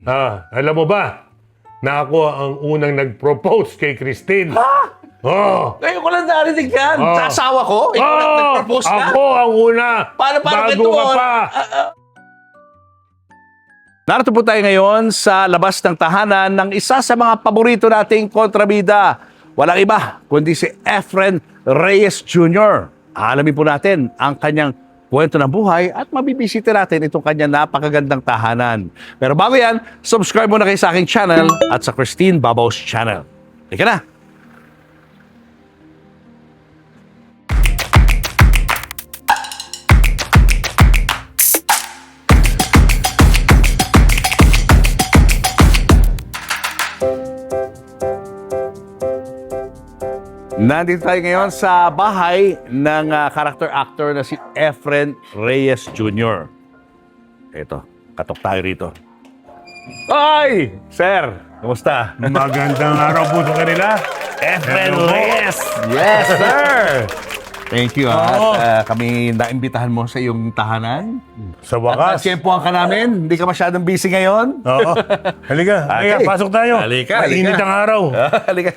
Alam mo ba na ako ang unang nag-propose kay Christine? Ha? Oh! Ngayon ko lang narinig yan. Oh. Sa asawa ko? Ikaw lang nag-propose ka? Ako ang una. Paano Bago ito? ka pa. Narito po tayo ngayon sa labas ng tahanan ng isa sa mga paborito nating kontrabida. Walang iba, kundi si Efren Reyes Jr. Alamin po natin ang kanyang kwento ng buhay at mabibisita natin itong kanyang napakagandang tahanan. Pero bago yan, subscribe muna kayo sa aking channel at sa Christine Babaws channel. Ika na! Nandito tayo ngayon sa bahay ng character actor na si Efren Reyes Jr. Ito, katok tayo rito. Ay! Sir, kumusta? Magandang araw po sa kanila. Efren Hello po. Reyes! Yes, sir! Thank you, Oo. At kami naimbitahan mo sa iyong tahanan. Sa At wakas. nasyempohan ka namin. Hindi ka masyadong busy ngayon. Oo. Halika, halika, Okay. pasok tayo. Halika, Mainit halika. ang araw. Halika.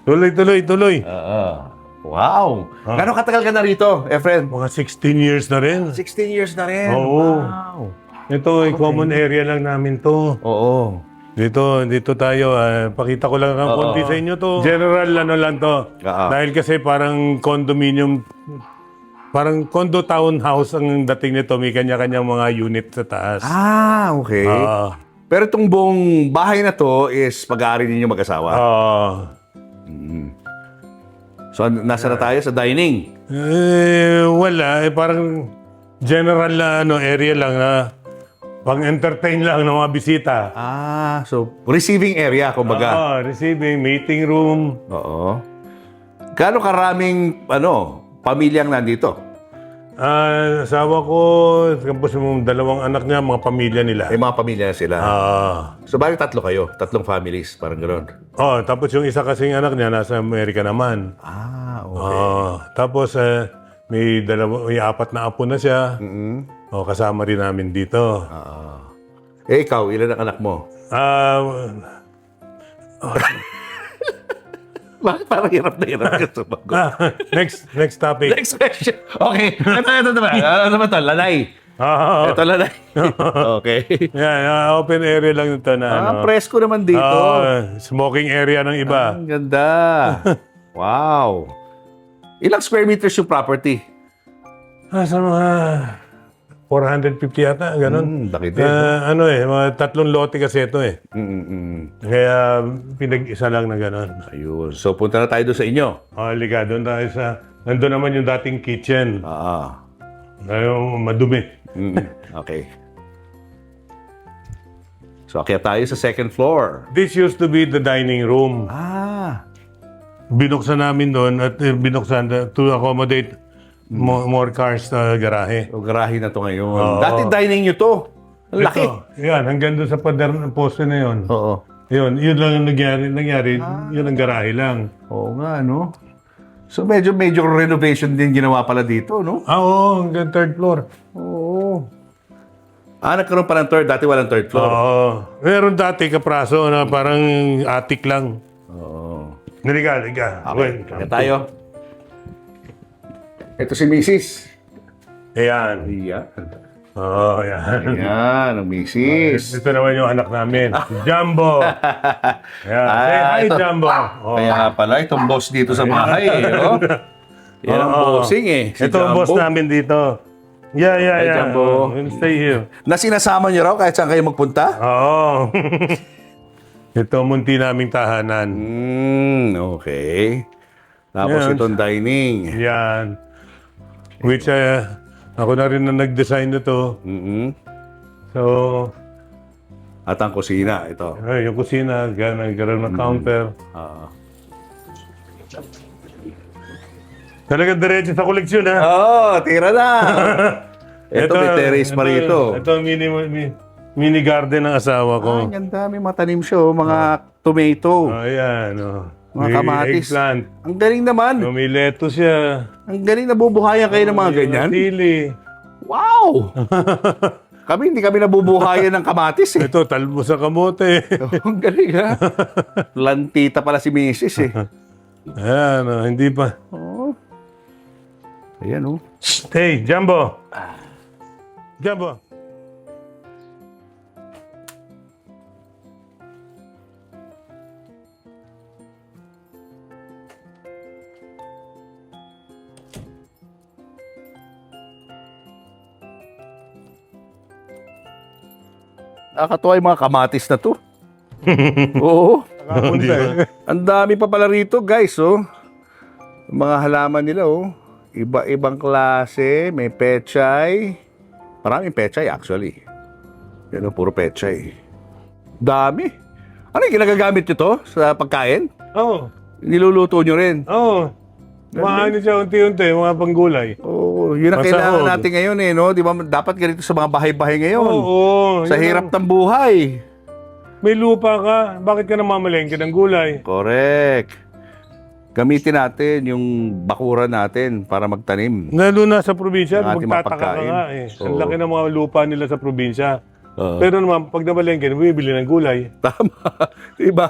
Tuloy. Wow! Gano'ng katagal ka na rito, Efren? Mga 16 years na rin. 16 years na rin. Oo. Wow. Ito ay common area lang namin to. Oo. Dito tayo. Pakita ko lang ang konti sa inyo to. General ano lang to. Oo. Dahil kasi parang condominium, parang condo townhouse ang dating nito. May kanya-kanyang mga unit sa taas. Ah, okay. Pero itong buong bahay na to is pag-aari ninyo mag-asawa. So, nasa na tayo sa dining. Wala. Parang general na area lang na pang-entertain lang ng mga bisita. Ah, so receiving area, kumbaga. Receiving, meeting room. Oo. Gaano karaming, pamilyang nandito? Asawa ko, tapos yung dalawang anak niya, mga pamilya nila. May mga pamilya na sila. So, bali tatlo kayo? Tatlong families, parang gano'n. Tapos yung isa kasing anak niya, nasa Amerika naman. Ah, okay. Tapos may apat na apo na siya. Kasama rin namin dito. Ikaw, ilan ang anak mo? Bakit parang hirap na hirap ka sumagot? Next topic. Next question. Okay. Ito naman. Ano naman ito? Lanay. Ito lanay. Okay. Yan, open area lang ito na Presko naman dito. smoking area ng iba. Ang ganda. Wow. Ilang square meters yung property? Sa mga 450 yata, ganun. Laki din. Mga tatlong lote kasi ito eh. Kaya pinag-isa lang na ganun. Ayun. So, punta na tayo doon sa inyo. Halika, doon tayo nandun naman yung dating kitchen. Yung madumi. Okay. So, kaya tayo sa second floor. This used to be the dining room. Binuksan namin doon at binuksan to accommodate more cars sa garahe. O, garahe na to ngayon. Dati dining nyo to. Ang laki. Yan, hanggang doon sa pader ng poste na yun. Oo. Yun lang ang nangyari. Yun ang garahe lang. Oo nga, no? So, medyo renovation din ginawa pala dito, no? Oo, hanggang third floor. Oo. Nagkaroon pa ng third. Dati walang third floor. Oo. Meron dati kapraso na parang attic lang. Oo. Naliga. Okay. Kaya tayo. Ito si Mrs. Ayan. Ayan. Oo, yan. Ayan, ang Mrs. Ito naman yung anak namin. Si Jumbo. Ayan. Say hi, ito. Jumbo. Kaya nga pala, itong boss dito sa bahay, oh. Yan ang bossing, eh. Si Ito ang boss Jumbo. namin dito. Yeah. Jumbo. We'll stay here. Na sinasama niyo raw kahit saan kayo magpunta? Oo. Ito munti naming tahanan. Okay. Tapos Yan. itong dining. Yan. Which ako na rin na nag-design nito. So, At ang kusina, ito. yung kusina, nagkaroon ng counter. Talagang diretso sa koleksyon, ha? Tira na! Ito, may terrace pa rito. Ito mini garden ng asawa ko. Ang ganda, may matanim siya, mga tomato. Ayan, Mga May kamatis. eggplant. Ang galing naman. May lettuce siya. Ang galing, nabubuhayan kayo ng mga ganyan. Sili. Wow! Kami, hindi kami nabubuhayan ng kamatis eh. Ito, talbo sa kamote. Ang galing ha. Lantita pala si Mrs. eh. Ayan, hindi pa. Oo. Ayan oh. Hey, Jumbo. Jumbo. Nakakatuwa yung mga kamatis na to. Oo. Di ba? Ang dami pa pala rito, guys, oh. Yung mga halaman nila, oh. Iba-ibang klase, may pechay. Maraming pechay, actually. Yan, oh, puro pechay. Dami. Ano yung ginagagamit nyo to sa pagkain? Oo. Niluluto nyo rin. Oo. Maano siya unti-unti, mga panggulay. Oo, yun ang Masahog. kailangan natin ngayon, eh, no? Di ba, dapat ganito sa mga bahay-bahay ngayon. Oo. Sa yun hirap ang- ng buhay. May lupa ka, bakit ka namamalengke ng gulay? Correct. Gamitin natin yung bakuran natin para magtanim. Lalo na sa probinsya, Ang ating mga magtataka ka pagkain. nga eh. Ang Oo. laki ng mga lupa nila sa probinsya. Oo. Pero naman, pag namalengke, bumibili ng gulay. Tama. Diba?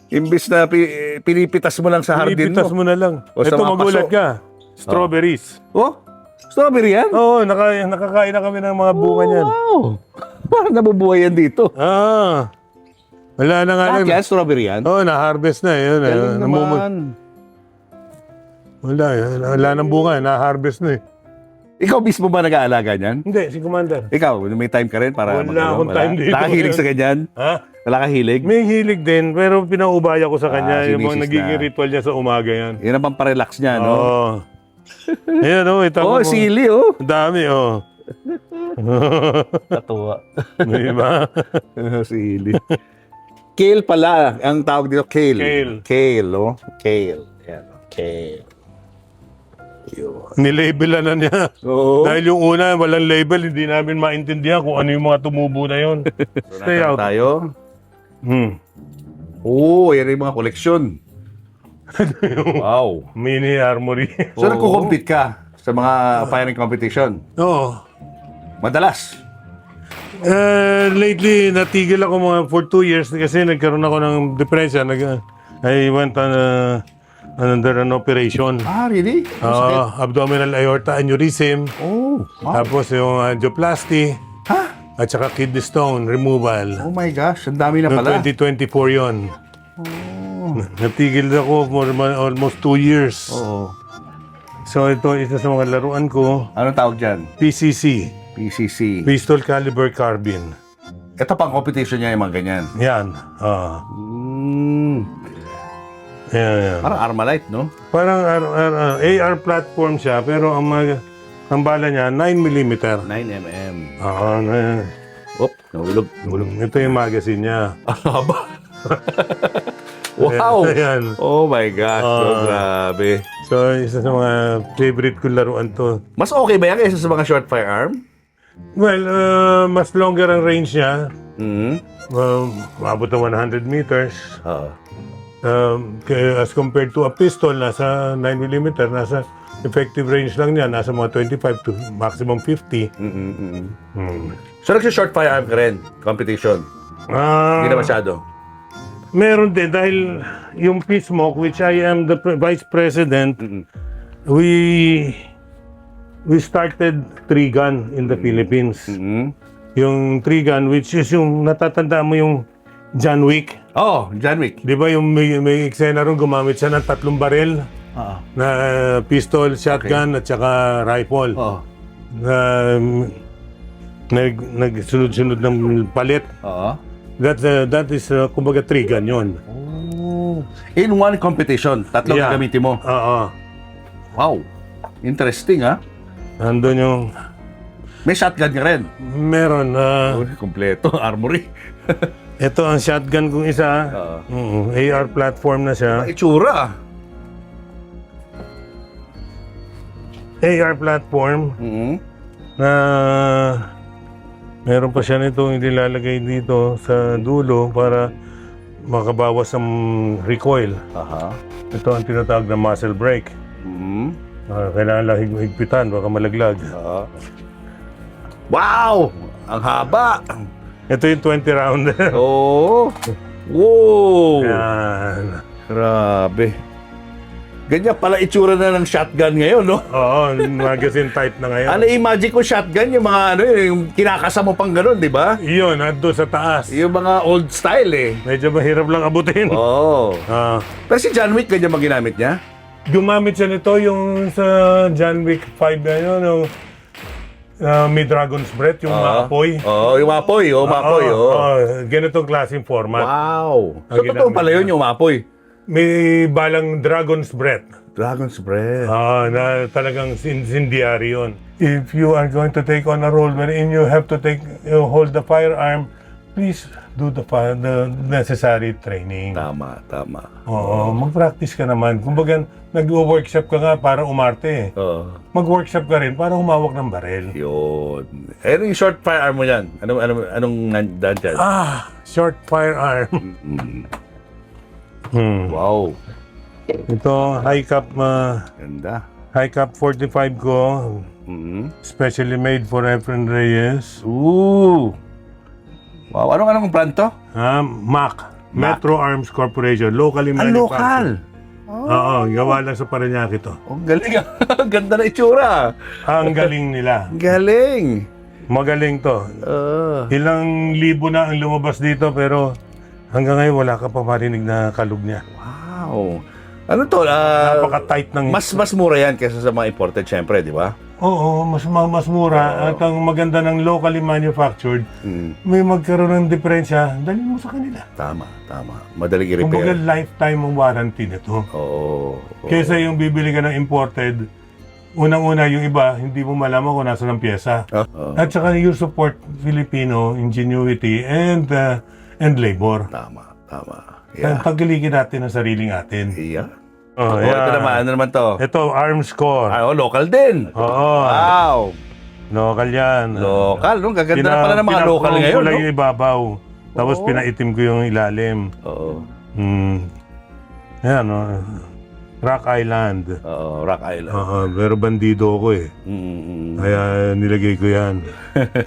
Imbis na pinipitas mo lang sa hardin Pinipitas mo. mo na lang. O sa Ito, mga magulat paso. ka. Strawberries. Oh, strawberry yan? Oo, nakakain na kami ng mga bunga niyan. Wow. Parang nabubuhay yan dito. Ah. Wala na nga Lahat lang. yan, strawberry yan? Oo, na-harvest na. Yun, Galing naman. Wala, wala nang bunga. Na-harvest na eh. Ikaw mismo ba nag-aalaga niyan? Hindi, si Commander. Ikaw, may time ka rin para Wala akong time dito. Nakahilig sa ganyan? Ha? Wala ka hilig? May hilig din, pero pinaubaya ko sa kanya. si Yung mga Mrs. nagiging na. ritual niya sa umaga yan. Yan ang pamparelax niya, no? Oo. Ayan, oh, ito Oh, sili, oh. Ang dami, oh. Katuwa. Di ba? Sili. Kale pala, ang tawag dito, kale. Kale. Kale, oh. Kale. Yan, oh. Kale. Nilabelan na niya. Oo. Dahil yung una, walang label, hindi namin maintindihan kung ano yung mga tumubo na yun. Stay out. Tayo. Oh, yan yung mga koleksyon. Wow. mini armory. So, nagko-compete ka sa mga firing competition? Oo. Madalas. Lately, natigil ako mga for 2 years kasi nagkaroon ako ng depression. I went on under an operation. Ah, really? Abdominal aorta aneurysm. Oh, wow. Tapos yung angioplasty. Ha? At saka kidney stone removal. Oh my gosh, ang dami na Noong pala. 2024 yon. Natigil ako for almost 2 years. Oo. So ito isa sa mga laruan ko. Anong tawag dyan? PCC. PCC. Pistol Caliber Carbine. Ito pang competition niya yung mga ganyan. Yan. Yan. Parang Armalite, no? Parang AR platform siya, pero ang bala niya 9mm. 9mm. Oo. Oop, nahulog. Ito yung magazine niya. Haba. Wow! Ayan. Oh my gosh, grabe. So, isa sa mga favorite ko laruan to. Mas okay ba yan kaysa sa mga short firearm? Well, mas longer ang range niya. Mm-hmm. Maabot ng 100 meters. Oo. As compared to a pistol, nasa 9mm, nasa effective range lang niya, nasa mga 25 to maximum 50. So, nagsi-short firearm ka rin? Competition? Hindi na masyado? Meron din, dahil yung PSMOC, which I am the Vice President, we started Trigun in the Philippines. Yung Trigun, which is yung natatandaan mo yung John Wick. Oh, John Wick. Di ba yung may eksena ron, gumamit siya ng 3 baril na pistol, shotgun, at saka rifle. Oo. Na nagsunod-sunod ng palit. Oo. That is, kumbaga, Trigun yun. Oh. In one competition, tatlong Yeah. gagamitin mo. Oo. Wow. Interesting, ha? Andun yung, May shotgun ka rin. meron, Kompleto, armory. ito ang shotgun kong isa. AR platform na siya. Itsura. AR platform na meron pa siya nito inilalagay dito sa dulo para makabawas ng recoil. Aha. Ito ang tinatawag na muzzle brake. Kailangan lang higpitan, baka malaglag. Wow! Ang haba! Ito yung 20 rounder. Oo. Wow! Yan. Grabe. Ganyan pala itsura na ng shotgun ngayon, no? Oo, magazine type na ngayon. Ano, imagine ko shotgun, yung mga ano, yung kinakasa mo pang gano'n, di ba? Iyon, nandun sa taas. Yung mga old style, eh. Medyo mahirap lang abutin. Oo. Ah, Pero si John Wick, ganyan ba ginamit niya? gumamit siya nito yung sa John Wick 5 na yun, yung may dragon's breath, yung maapoy. Oo, yung maapoy, maapoy, Ganitong klaseng format. Wow. So, Ang totoo ginamit pala yun, yung maapoy. May balang dragon's breath. Dragon's breath. Na talagang sindiary yun. If you are going to take on a role wherein you have to hold the firearm, please do the necessary training. Tama. Oo, mag-practice ka naman. Kumbaga, nag-workshop ka nga para umarte. Oo. Mag-workshop ka rin para humawak ng barel. Yun. Eh, yung short firearm mo yan? Anong nandyan dyan? Short firearm. Wow. Ito, Ganda. high cap 45 ko. Specially made for Efren Reyes. Ooh. Wow. Anong brand to? MAC. Metro Arms Corporation. Locally manufactured. Oo, gawa lang sa Parañaque to. Oh, galing. Ang ganda na itsura. Ang galing nila. Galing. Magaling to. Ilang libo na ang lumabas dito pero hanggang ngayon wala ka pa marinig na kalug niya. Wow. Ano to? Napaka-tight ng... Mas mura yan kaysa sa mga imported, syempre, di ba? Oo, mas mura. At ang maganda ng locally manufactured, may magkaroon ng diferensya, dalhin mo sa kanila. Tama. Madaling Kumbaga i-repair. lifetime ang warranty nito. Oo. Kaysa yung bibili ka ng imported, unang-una yung iba, hindi mo malaman kung nasa ng pyesa. At saka you support Filipino ingenuity and labor. Tama. Tagilikin natin ang sariling atin. Yeah. Yeah. Ito naman, ano naman to? Ito, Arms Core. Local din. Oo. Wow. Local yan. Local, no? Gaganda na pala ng mga local ngayon, Pinapulong ko lang no? yung ibabaw. Tapos pinaitim ko yung ilalim. Oo. Yan, Rock Island. Oo, Rock Island. Pero bandido ako eh. Kaya nilagay ko yan.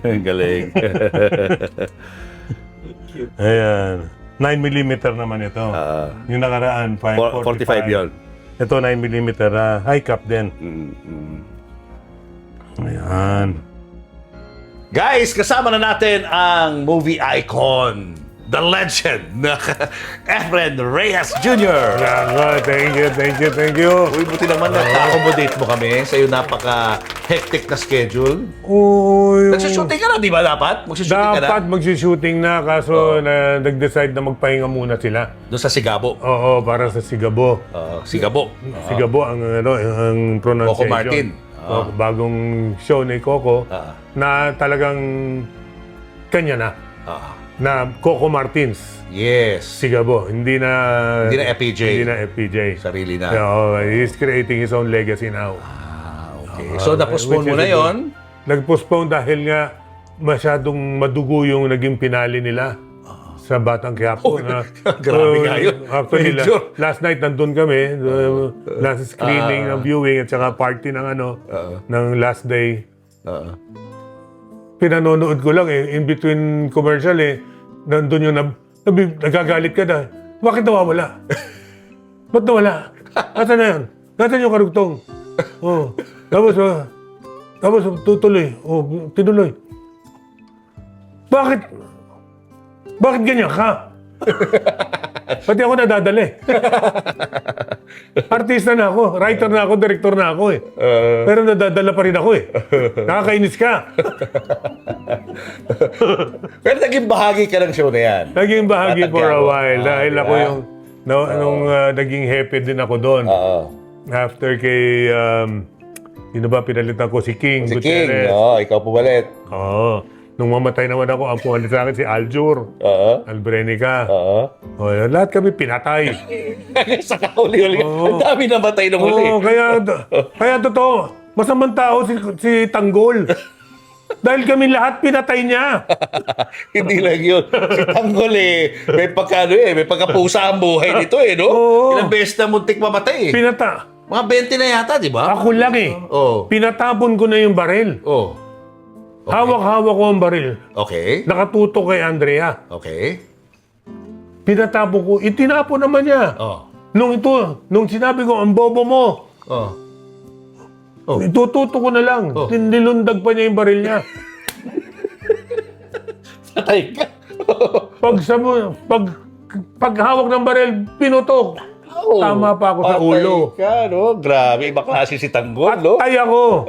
Galing. Ayan. 9mm naman ito. Yung nakaraan, 45 yun. Ito 9mm, high cap din. Ayan. Guys, kasama na natin ang movie icon, the legend, Efren Reyes Jr. Thank you. Uy, buti naman na-accommodate mo kami sa iyo napaka-hectic na schedule. Uy, Nagsushooting ka na, di ba dapat? Magsushooting ka na? dapat magsushooting na, kaso nag-decide na magpahinga muna sila. Doon sa Sigabo. Oo, para sa Sigabo. Sigabo. Sigabo ang pronunciation. Coco Martin. Bagong show ni Coco na talagang kanya na. Na Coco Martins. Yes. Sigabo. Hindi na FPJ. Hindi na FPJ. Sarili na. He's creating his own legacy now. Okay. So, na-postpone mo na yon. Nag-postpone dahil nga masyadong madugo yung naging pinali nila sa Batang Quiapo. Grabe nga yun. Actually, Medyo. last night nandun kami. Last screening ng viewing at saka party ng ng last day. Pinanonood ko lang in between commercial nandun yung nagagalit ka na. Bakit nawawala? Ba't nawala? Asa na yun? Nasaan yung karugtong? Tapos tutuloy. Tinuloy. Bakit ganyan ka? Pati ako nadadali. Artista na ako, writer na ako, director na ako Pero nadadala pa rin ako Nakakainis ka. Pero naging bahagi ka ng show na yan. Naging bahagi Batang for a Quiapo. while dahil ako yung nung naging hepe din ako doon. After kay sino ba pinalitan ko? Si King Si King. Gutierrez. Ikaw pumalit. Oo. Nung mamatay naman ako, ang pumalit sa akin si Aljur. Albrenica. Lahat kami pinatay. Sa kahuli-huli. Ang dami namatay nung huli. Oo, kaya totoo. Masamang tao si Tanggol. Dahil kami lahat pinatay niya. Hindi lang yun. Si Tanggol may may pagkapusa ang buhay nito no? Oo. Ilang beses na muntik mamatay Mga 20 na yata, di ba? Ako lang Oo. Pinatapon ko na yung baril. Oh. Hawak-hawak ko ang baril. Okay. Nakatutok kay Andrea. Okay. Tinatapon ko. Itinapon naman niya. Oh. Nung sinabi ko, ang bobo mo. Oh. Oh. Itututo ko na lang. Oh. Nilundag pa niya yung baril niya. Patay ka. Pag hawak ng baril, pinutok. Oh. Tama pa ako sa ulo. Patay ka, no? Grabe, iba klase si Tanggol, no? Patay ako.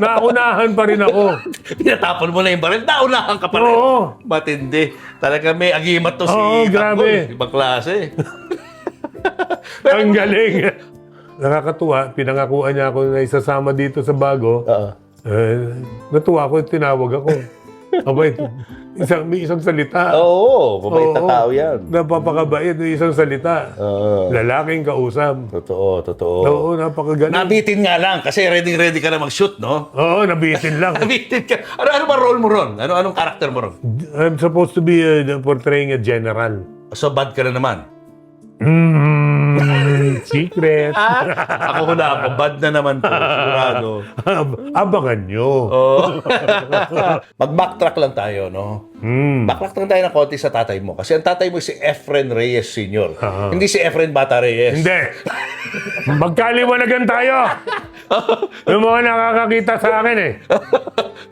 Naunahan pa rin ako. Pinatapon mo na yung baril, naunahan ka pa rin. Oo. Matindi. Talaga may agimat to si Oo, Tanggol. grabe. Ibang klase. Ang galing. Nakakatuwa, pinangakuan niya ako na isasama dito sa bago. Natuwa ako, tinawag ako. Abay, may isang salita. Oo, mabait na Oo. tao yan. Napapakabait, may isang salita. Lalaking kausap. Totoo. Oo, napakagaling. Nabitin nga lang kasi ready ka na mag-shoot, no? Oo, nabitin lang. Nabitin ka. Ano ba role mo ron? Anong karakter mo ron? I'm supposed to be portraying a general. So bad ka na naman. Secret. Ako na ako. Bad na naman to. Sigurado. Abangan nyo. Oh. Mag-backtrack lang tayo, no? Backtrack lang tayo ng konti sa tatay mo. Kasi ang tatay mo si Efren Reyes Sr. Hindi si Efren Bata Reyes. Hindi. Magkaliwanagan tayo. Yung mga nakakakita sa akin eh.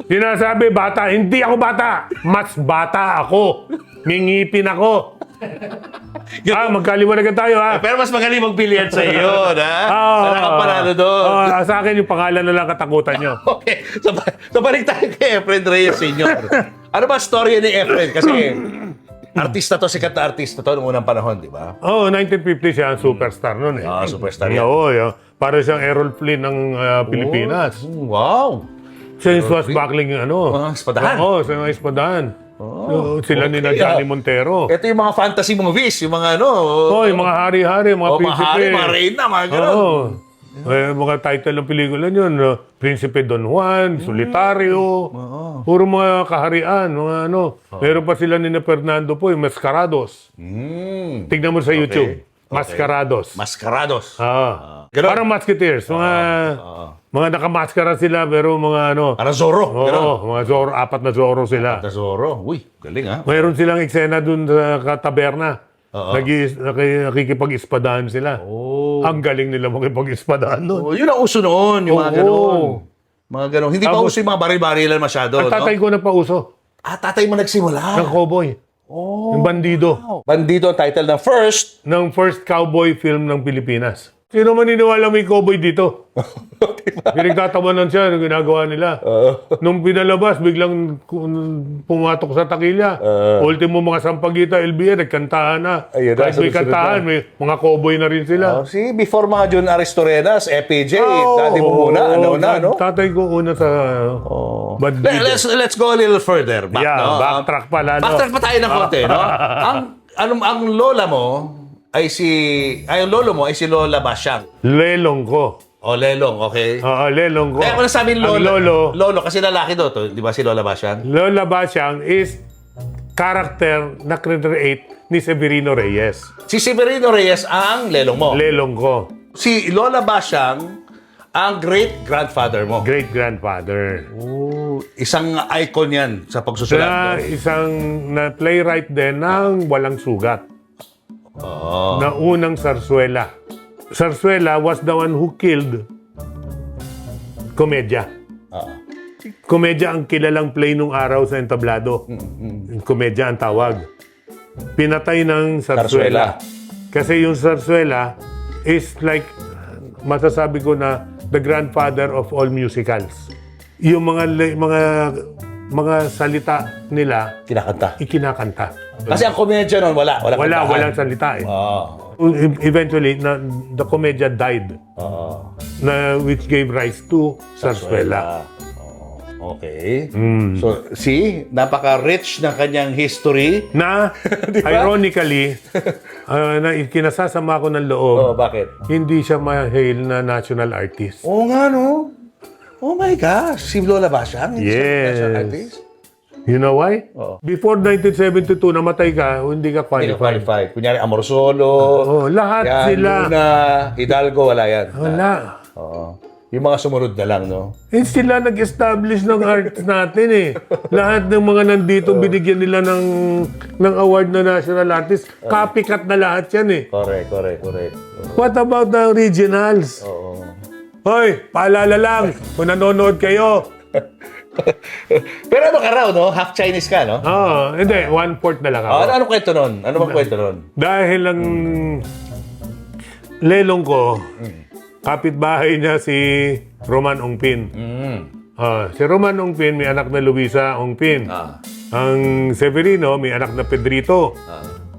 Sinasabi, bata. Hindi ako bata. Mas bata ako. Mingipin ako. Magkaliwanagan tayo ha. Pero mas magaling mag-billiard sa iyo, na? Wala kang panalo doon. Sa akin yung pangalan na lang katakutan nyo. Okay. So balik tayo kay Efren Reyes Sr. Ano ba story ni Efren? Kasi artista to, sikat na artista to noong unang panahon, di ba? 1950 siya ang superstar nun eh. Superstar yan. Oo, para siyang Errol Flynn ng Pilipinas. Wow. Siya yung swashbuckling Mga espadahan. Oo, sa mga espadahan. Sila ni na Johnny Montero. Ito yung mga fantasy movies, yung mga Yung mga hari-hari, mga mga prinsipe. hari, mga reyna, mga gano'n. Mga title ng pelikula yun, Prinsipe Don Juan, Solitario, puro mga kaharian, mga Meron pa sila ni na Fernando po, yung Mascarados. Tignan mo sa YouTube. Mascarados. Mascarados. Ganun. Parang Musketeers. Mga nakamaskara sila, pero mga Para Zorro. mga Zorro, 4 na Zorro sila. Para Zorro. Uy, galing ha. Mayroon silang eksena dun sa taberna. Nakikipag-ispadahan sila. Ang galing nila makipag-ispadahan nun. Yun ang uso noon, yung mga gano'n. Mga gano'n. Hindi pa Tapos- uso yung mga baril-barilan masyado, Ang tatay ko na pauso. tatay mo nagsimula. Ng cowboy. Yung bandido. Bandido ang title ng first. Ng first cowboy film ng Pilipinas. Sino maniniwala may cowboy dito? Pinagtatawanan siya ng ginagawa nila. Nung pinalabas, biglang pumatok sa takilya. Ultimo mga sampagita, LBA, nagkantahan na. Ayun na, Kahit may sunod-sunod kantahan, may mga cowboy na rin sila. See, before mga John Aristorenas, FPJ, daddy mo muna, no? Tatay ko una sa bandido. Let's go a little further back, no? Backtrack pala. Backtrack pa tayo ng konti, no? ang lola mo ay ang lolo mo ay si Lola Basyang. Lelong ko. O Lelong, okay? Lelong ko. Kaya kung nasabing Ang Lola, Lolo, kasi lalaki to, di ba si Lola Basyang? Lola Basyang is character na create ni Severino Reyes. Si Severino Reyes ang Lelong mo. Lelong ko. Si Lola Basyang ang great-grandfather mo. Great-grandfather. Isang icon yan sa pagsusulat. Na isang na playwright din ng Walang Sugat. Na unang Sarsuela. Sarsuela was the one who killed Komedya. Komedya ang kilalang play nung araw sa entablado. Komedya ang tawag. Pinatay ng Sarsuela. Kasi yung Sarsuela is like, masasabi ko na, the grandfather of all musicals. Yung mga salita nila, ikinakanta. Kasi ang komedya nun, Walang salita eh. Eventually, the komedya died. Which gave rise to Sarsuela. Okay. So, napaka-rich ng kanyang history. Na, ironically, na kinasasama ko ng loob, Bakit? hindi siya ma-hail na national artist. Oo nga, no? Oh my gosh. Si Lola Basyang? Yes. Artist? You know why? Before 1972, namatay ka, hindi ka Hindi ka qualified. qualified. Kunyari, Amorsolo. Lahat yan, sila. Luna, Hidalgo, wala yan. Wala. Oo. Yung mga sumunod na lang, no? Sila nag-establish ng arts natin eh. Lahat ng mga nandito, binigyan nila ng award na national artist. Copycat na lahat yan eh. Correct. What about the originals? Oo. Hoy, paalala lang, kung nanonood kayo. Pero ano ka raw, no? Half Chinese ka, no? Oo, hindi, 1/4 na lang ako. Anong kwento nun? Ano bang kwento nun? Dahil ang lelong ko, kapitbahay niya si Roman Ongpin. Si Roman Ongpin, may anak na Luisa Ongpin. Ang Severino, may anak na Pedrito.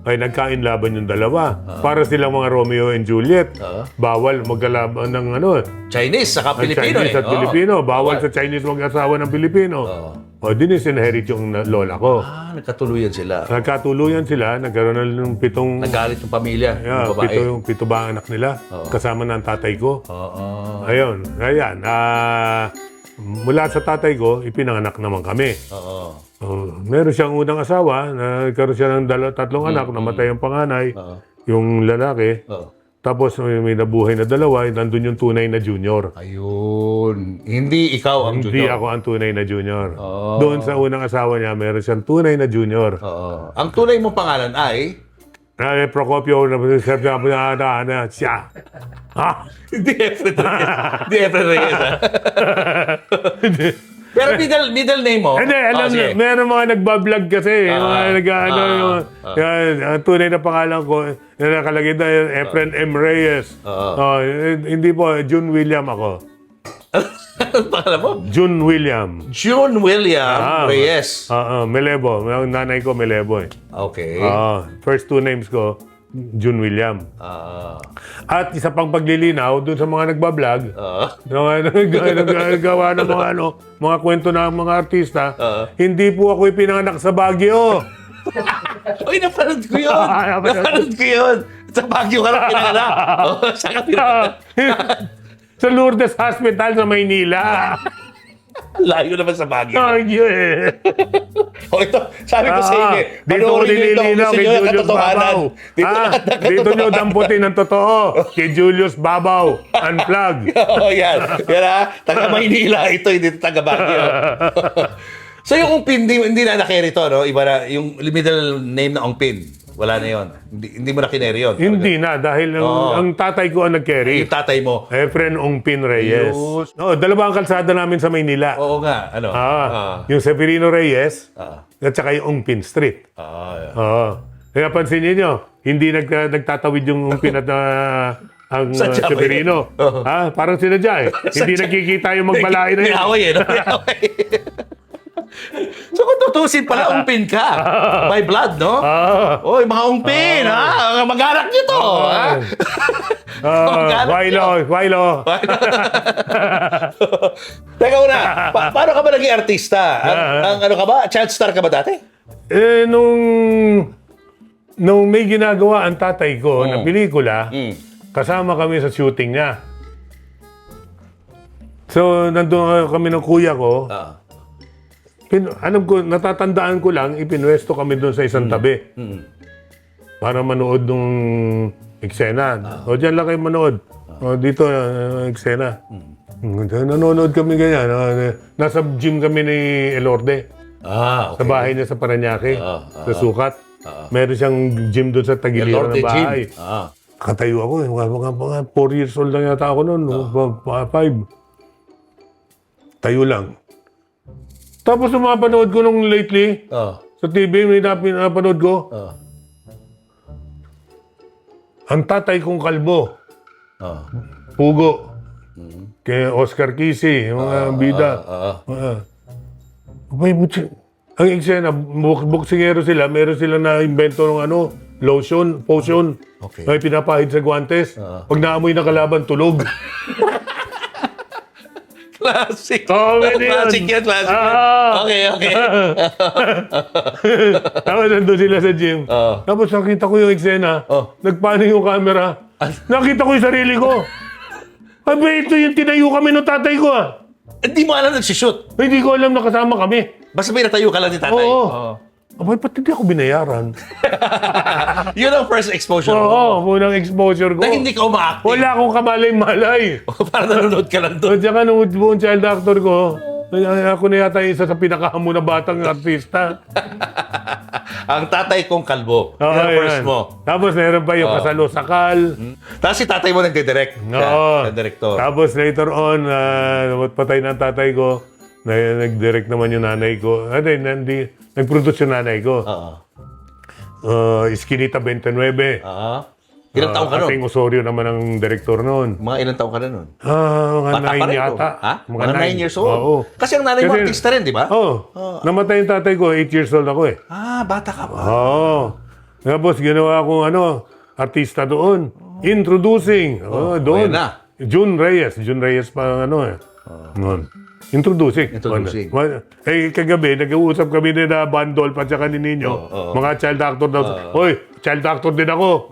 Ay nagkain laban yung dalawa. Para silang mga Romeo and Juliet. Bawal magkalaban ng ano. Chinese, saka Pilipino Chinese at Pilipino. Bawal sa Chinese mag-asawa ng Pilipino. O, din inherit yung lola ko. Nagkatuluyan sila. Nagkatuluyan sila. Nagkaroon na ng 7... Nagalit yung pamilya, yung babae. Pito ba ang anak nila? Kasama ng tatay ko. Oo. Ayun. Ayan. Mula sa tatay ko, ipinanganak naman kami. Oo. Meron siyang unang asawa, nagkaroon siya ng tatlong anak, namatay ang panganay, yung lalaki. Tapos may nabuhay na dalawa, nandun yung tunay na junior. Ayun. Hindi ikaw ang Hindi junior. ako ang tunay na junior. Doon sa unang asawa niya, meron siyang tunay na junior. Oo. Ang tunay mong pangalan ay? Procopio, siya. Ha? Hindi Efren Reyes. Hindi Efren Reyes, ha? Pero middle name mo? Hindi, alam sige. meron mga nagbablog kasi. Ang tunay na pangalan ko, yung nakalagay na Efren M. Reyes. Hindi po, June William ako. Ano pangalan mo? June William. June William Reyes. Melebo. Ang nanay ko, Melebo eh. Okay. First two names ko, June William. At isa pang paglilinaw dun sa mga nagbablog, nagawa ng mga kwento ng mga artista, hindi po ako ipinanganak sa Baguio. Uy, napanood ko yun. Napanood ko yun. Sa Baguio ka lang pinanganak. Saan ka pinanganak? Sa Lourdes Hospital sa Maynila. Layo naman sa Baguio. Baguio eh. Ito, sabi ko sa inyo, dito ko nililinaw kay Julius Babaw. Dito nyo damputin ng totoo. Kay Julius Babaw. Unplug. Yan. Yan ha. Taga Maynila. Ito, hindi taga Baguio. So yung Ongpin, hindi na na-carry to, no? Iba na, yung middle name na Ongpin. Wala na yun. Hindi mo na kinary yun. Hindi na, dahil ang tatay ko ang nag-carry. Yung tatay mo. Efren Ongpin Reyes. Dalawa ang kalsada namin sa Maynila. Oo nga. Ano? Yung Severino Reyes at saka yung Ongpin Street. Kaya pansin niyo, hindi nagtatawid yung Ongpin at ang Severino. Parang sinadya eh. Hindi nakikita yung magbalain na yun. May away eh. No? May away. So kung tutusin pala, Ongpin ka. By blood, no? Oy, mga Ongpin, ha? Mag-anak nyo to, ha? Wailo. Teka una, paano ka ba naging artista? Ano ka ba? Child star ka ba dati? Nung may ginagawa ang tatay ko na pelikula, kasama kami sa shooting niya. So, nandun kami ng kuya ko. Alam ko, natatandaan ko lang, ipinwesto kami doon sa isang tabi. Para manood nung eksena. O, dyan lang kayo manood. O, dito, eksena. Nanonood kami ganyan. Nasa gym kami ni Elorde. Okay. Sa bahay niya sa Paranaque. Sa Sukat. Meron siyang gym doon sa tagiliran ng bahay. Katayo ako. Mga 4 years old lang yata ako noon. 5. Tayo lang. Tapos yung mga panood ko nung lately, sa TV, may napanood ko. Ang tatay kong kalbo. Pugo. Kay Oscar Kisi, yung mga bida. Ang eksena, boksingero sila, meron sila na-invento ng lotion, potion. Okay. May pinapahid sa guantes. Pag naamoy na kalaban, tulog. Classic. Classic yan. Okay. Tapos nandun sila sa gym. Tapos nakita ko yung eksena. Nagpaning yung camera. Nakita ko yung sarili ko. Abi, ito yung tinayo kami ng tatay ko Hindi mo alam nagsishoot. Hindi ko alam na kasama kami. Basta may natayo ka lang ni tatay. Oo. Abay, pati di ako binayaran. Yun ang first exposure Oo, mo. unang exposure ko. Na hindi ka umaacting. Wala akong kamalay-malay. Para nanonood ka lang doon. At saka nung buong child actor ko, ako na yata isa sa pinakahamo na batang artista. Ang tatay kong kalbo. Oo, Yun ang first yan. mo. Tapos meron pa yung Kasalo Sakal. Tapos si tatay mo nagdidirect. Oo. Siya director. Tapos later on, patay na ang tatay ko, nag-direct naman yung nanay ko. Nag-produce yung nanay ko. Oo. Eskinita 29. Ilang taong ka nun? Ating Osorio naman ang director noon. Mga ilang taong ka na nun? Mga Bata pa 9 rin, yata. Ha? Mga 9 years old? Oo. Kasi ang nanay mo Kasi- artista rin, di ba? Oo. Namatay yung tatay ko, 8 years old ako eh. Bata ka pa. Oo. Tapos ginawa akong artista doon. Introducing. Doon. ayan na. June Reyes pa ang noon. Introducing. Introducing. Kagabi, nag-uusap kami din na Bandol pa tsaka ni Ninyo. Mga child actor daw. Hoy, child actor din ako.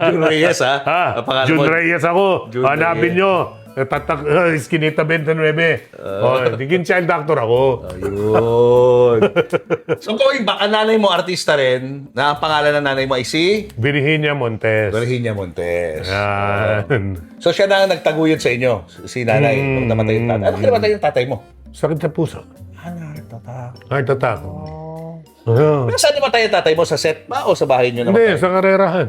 June Reyes, ha? Ang pangalan June mo. Reyes ako. June Hanapin Reyes. nyo. Eskinita 29. Naging child actor ako. Ayun. So, kung baka nanay mo artista rin, na ang pangalan ng nanay mo ay si Virginia Montes. Virginia Montes. Yan. So, siya na ang nagtaguyod sa inyo, si nanay, nung namatay yung tatay. Ano kinamatay yung tatay mo? Sakit sa puso. Nagtatak. Heart attack. Saan namatay yung tatay mo? Sa set ba o sa bahay niyo Hindi, namatay? sa karerahan.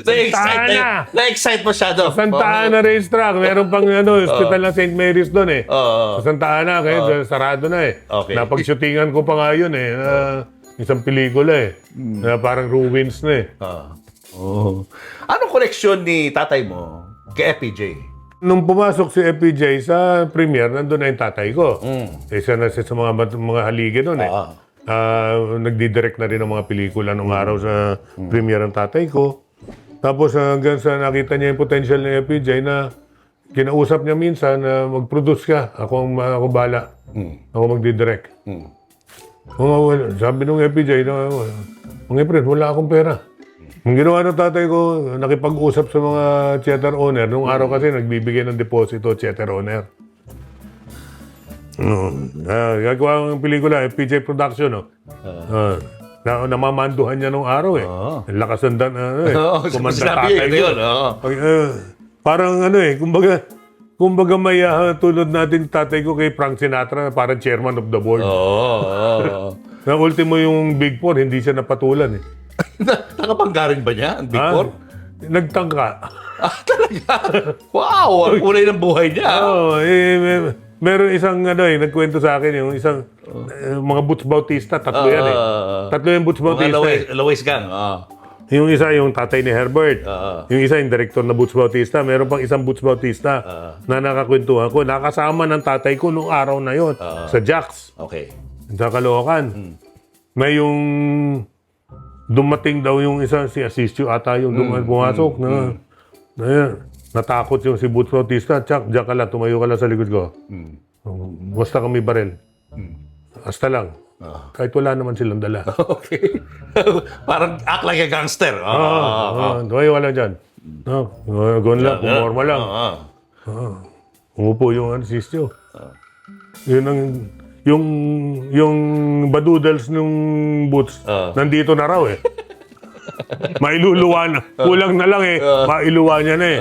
Na-excite Ana. na-excite masyado. Santa Ana Racetrack. Meron pang hospital ng St. Mary's doon eh. Oo. Sa Santa Ana, kaya sarado na eh. Okay. Napag-shootingan ko pa nga yun eh. Isang pelikula eh. Na parang ruins na eh. Anong koneksyon ni tatay mo kay FPJ? Nung pumasok si FPJ sa premiere, nandun na yung tatay ko. Isa na siya sa mga haligi doon eh. Nagdidirect na rin ng mga pelikula nung araw sa premiere ng tatay ko. Tapos hanggang sa nakita niya yung potential ni FPJ na kinausap niya minsan na mag-produce ka. Ako bala. Ako magdidirect. Sabi nung FPJ na, mga friend, wala akong pera. Ang ginawa ng tatay ko, nakipag-usap sa mga theater owner. Nung araw kasi, nagbibigay ng deposito theater owner. Gagawa ng pelikula, FPJ Production. Namamanduhan niya nung araw eh. Ang lakas ng kumanda sinabi tatay yun. ko. Parang kumbaga may tulad natin tatay ko kay Frank Sinatra, parang chairman of the board. Na ultimo yung Big Four, hindi siya napatulan eh. Nakapanggarin ba niya ang Big Four? Nagtangka. Talaga? Wow! Ang kulay ng buhay niya. Meron isang nagkwento sa akin, yung isang mga Butch Bautista, tatlo yan eh. Tatlo yung Butch Bautista. Lois Gang. Yung isa yung tatay ni Herbert. Yung isa yung director na Butch Bautista. Meron pang isang Butch Bautista na nakakwentuhan ko. Nakasama ng tatay ko nung araw na yon sa Jax. Okay. Sa Caloocan. May yung dumating daw yung isa, si Asistio ata yung pumasok na natakot yung si Butch Bautista. Tsak, diyan ka lang, tumayo ka lang sa likod ko. Basta kami baril. Hasta lang. Kahit wala naman silang dala. Okay. Parang act like a gangster. Tumayo ka lang dyan. Gawin lang, pumorma lang. Umupo yung Asistio. Yun ang yung badoodles nung Boots, nandito na raw eh. Mailuluwa na. Kulang na lang eh. Mailuwa niya na eh.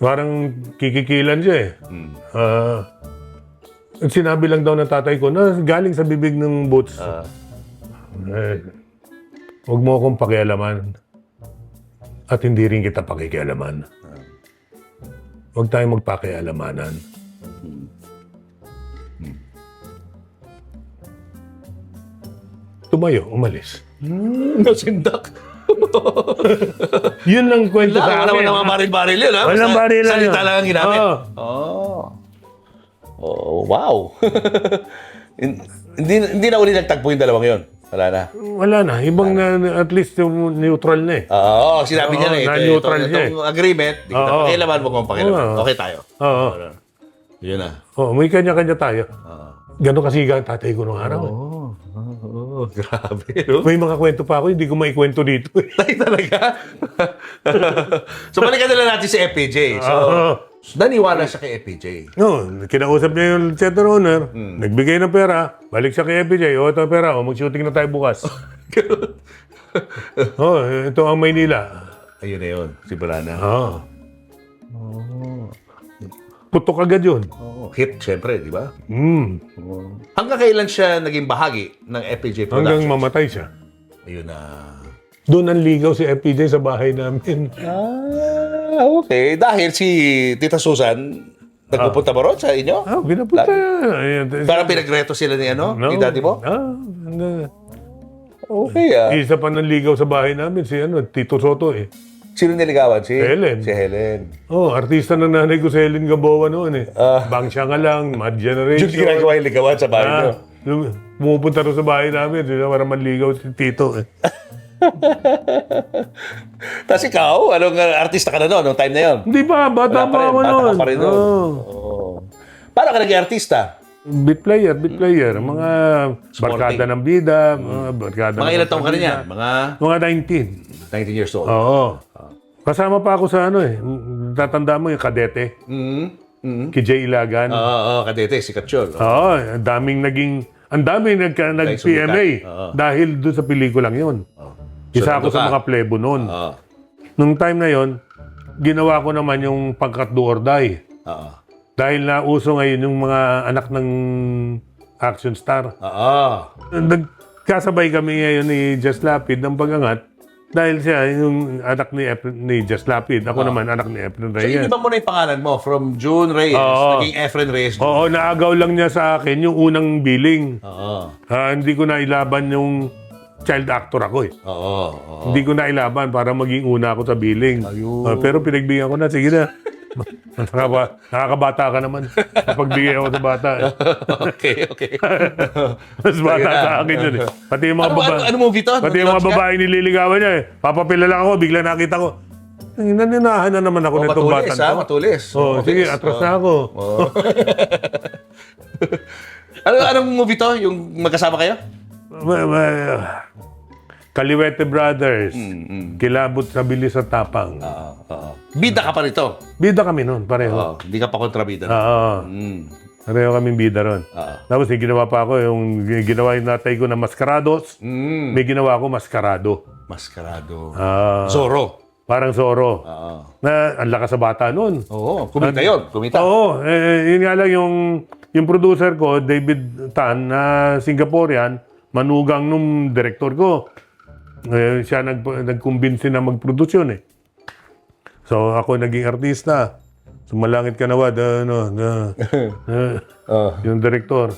Parang kikikilan siya eh. Sinabi lang daw ng tatay ko na galing sa bibig ng Boots. Huwag mo akong pakialaman. At hindi rin kita pakikialaman. Huwag tayong magpakialamanan. Tumayo, umalis. Nasindak. Yun lang kwento sa Wala akin. mga baril-baril yun, ha? Walang baril lang Salita yun. lang ang ginamit. Oo. Wow. hindi na uli nagtagpo yung dalawang yun. Wala na. Wala na. Ibang at least yung neutral na eh. Sinabi niya na eh. na-neutral siya eh. Itong agreement, di kita pakialaman, mo kung pakialaman. Okay tayo. Oo. Yun na. May kanya-kanya tayo. Gano'n kasiga ang tatay ko nung araw. Grabe, no? May mga kwento pa ako, hindi ko maikwento dito. Tayo talaga. So, balikan na lang natin si FPJ. So, Naniwala siya kay FPJ. No, kinausap niya yung theater owner, nagbigay ng pera, balik siya kay FPJ, o ito ang pera, mag-shooting na tayo bukas. Ito ang Maynila. Ayun na yun, simula na. Putok agad yun. Hit, syempre, di ba? Hanggang kailan siya naging bahagi ng FPJ Productions? Hanggang mamatay siya. Ayun na. Doon ang ligaw si FPJ sa bahay namin. Okay. Dahil si Tita Susan, nagpupunta ba ron sa inyo? Pinapunta. Parang pinagreto sila ni ni daddy mo? No. Okay, Isa pa ng ligaw sa bahay namin, si Tito Soto eh. Sino niligawan? Si Helen. Si Helen. Artista ng nanay ko si Helen Gaboa noon eh. Bang siya nga lang, Mad Generation. Yung ginagawa yung ligawan sa bahay niyo. Pumupunta rin sa bahay namin, sila para manligaw si Tito eh. Tapos ikaw, anong artista ka na noon, nung time na yun? Hindi pa, bata pa ako Bata noon. ka pa rin noon. Paano ka naging artista? Beat player. Mga barkada ng bida, barkada Mga ng ilang taong ka rin yan? Mga 19. 19 years old. Oo. Kasama pa ako sa tatanda mo yung kadete. Kay Jay Ilagan. Oo, kadete, sikat yun. Oo, ang daming nag-PMA dahil doon sa pelikulang yun. Isa ako sa mga plebo noon. Nung time na yon, ginawa ko naman yung pangkat do or die. Dahil nauso ngayon yung mga anak ng action star. Nagkasabay kami ngayon ni Just Lapid ng pagangat. Dahil siya yung anak ni Just Lapid. Ako naman anak ni Efren So, Reyes. iniba mo na yung pangalan mo from June Reyes, naging Efren Reyes. Oo, naagaw lang niya sa akin yung unang billing. Hindi ko na ilaban yung child actor ako eh. Hindi ko na ilaban para maging una ako sa billing. Pero pinagbigyan ko na, sige na. Nakakabata ka naman. Pagbigay ako sa bata. Okay. Mas bata sa akin yun eh. Pati yung mga babae. Ano movie to? Pati yung mga babae nililigawan niya eh. Papapila lang ako, bigla nakita ko. Naninahan na naman ako nitong bata to. Matulis. Sige, atras na ako. Anong movie to? Yung magkasama kayo? Kaliwete Brothers. Kilabot sa bilis at tapang. Bida ka pa rito? Bida kami noon, pareho. Hindi ka pa kontrabida. Pareho kaming bida ron. Tapos may ginawa pa ako, yung ginawa yung natay ko na Maskarados. May ginawa ako Maskarado. Maskarado. Zorro. Parang Zorro. Na ang lakas sa bata noon. Oo, kumita yun. Kumita. Oo, yun nga lang yung producer ko, David Tan, na Singaporean, manugang nung director ko. Siya nag-convince na mag-produce yun eh. So ako naging artista. Sumalangit ka na wad, yung director.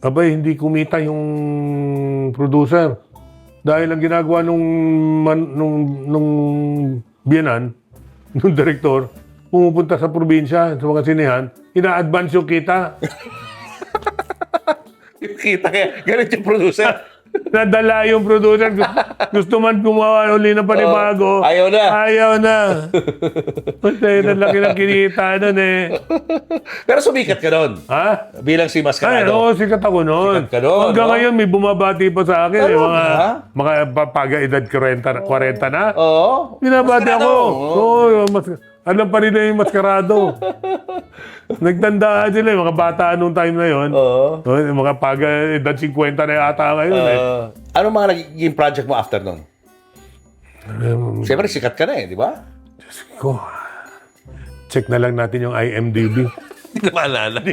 Abay, hindi kumita yung producer. Dahil ang ginagawa nung biyanan, nung director, pumupunta sa probinsya, sa mga sinehan, ina-advance yung kita. Yung kita kaya, ganun yung producer. Nadala yung producer. Gusto man gumawa uli ng panibago. Ayaw na. Ayaw na. Kasi laki ng kinita nun eh. Pero sumikat ka nun. Ha? Bilang si Mascarado. Oo, sikat ako nun. Sikat ka nun, Hanggang no? ngayon may bumabati pa sa akin. Talaga? Mga paga-edad 40 na. Oo. Binabati Mascarado. ako. Oo, alam pa rin na yung Mascarado. Nagtandaan sila yung mga bata nung time na yon. Oo. Yung mga paga-edad 50 na yata ngayon eh. Anong mga naging project mo after nun? Siyempre, sikat ka na eh, di ba? Ko, check na lang natin yung IMDb. Hindi na maalala.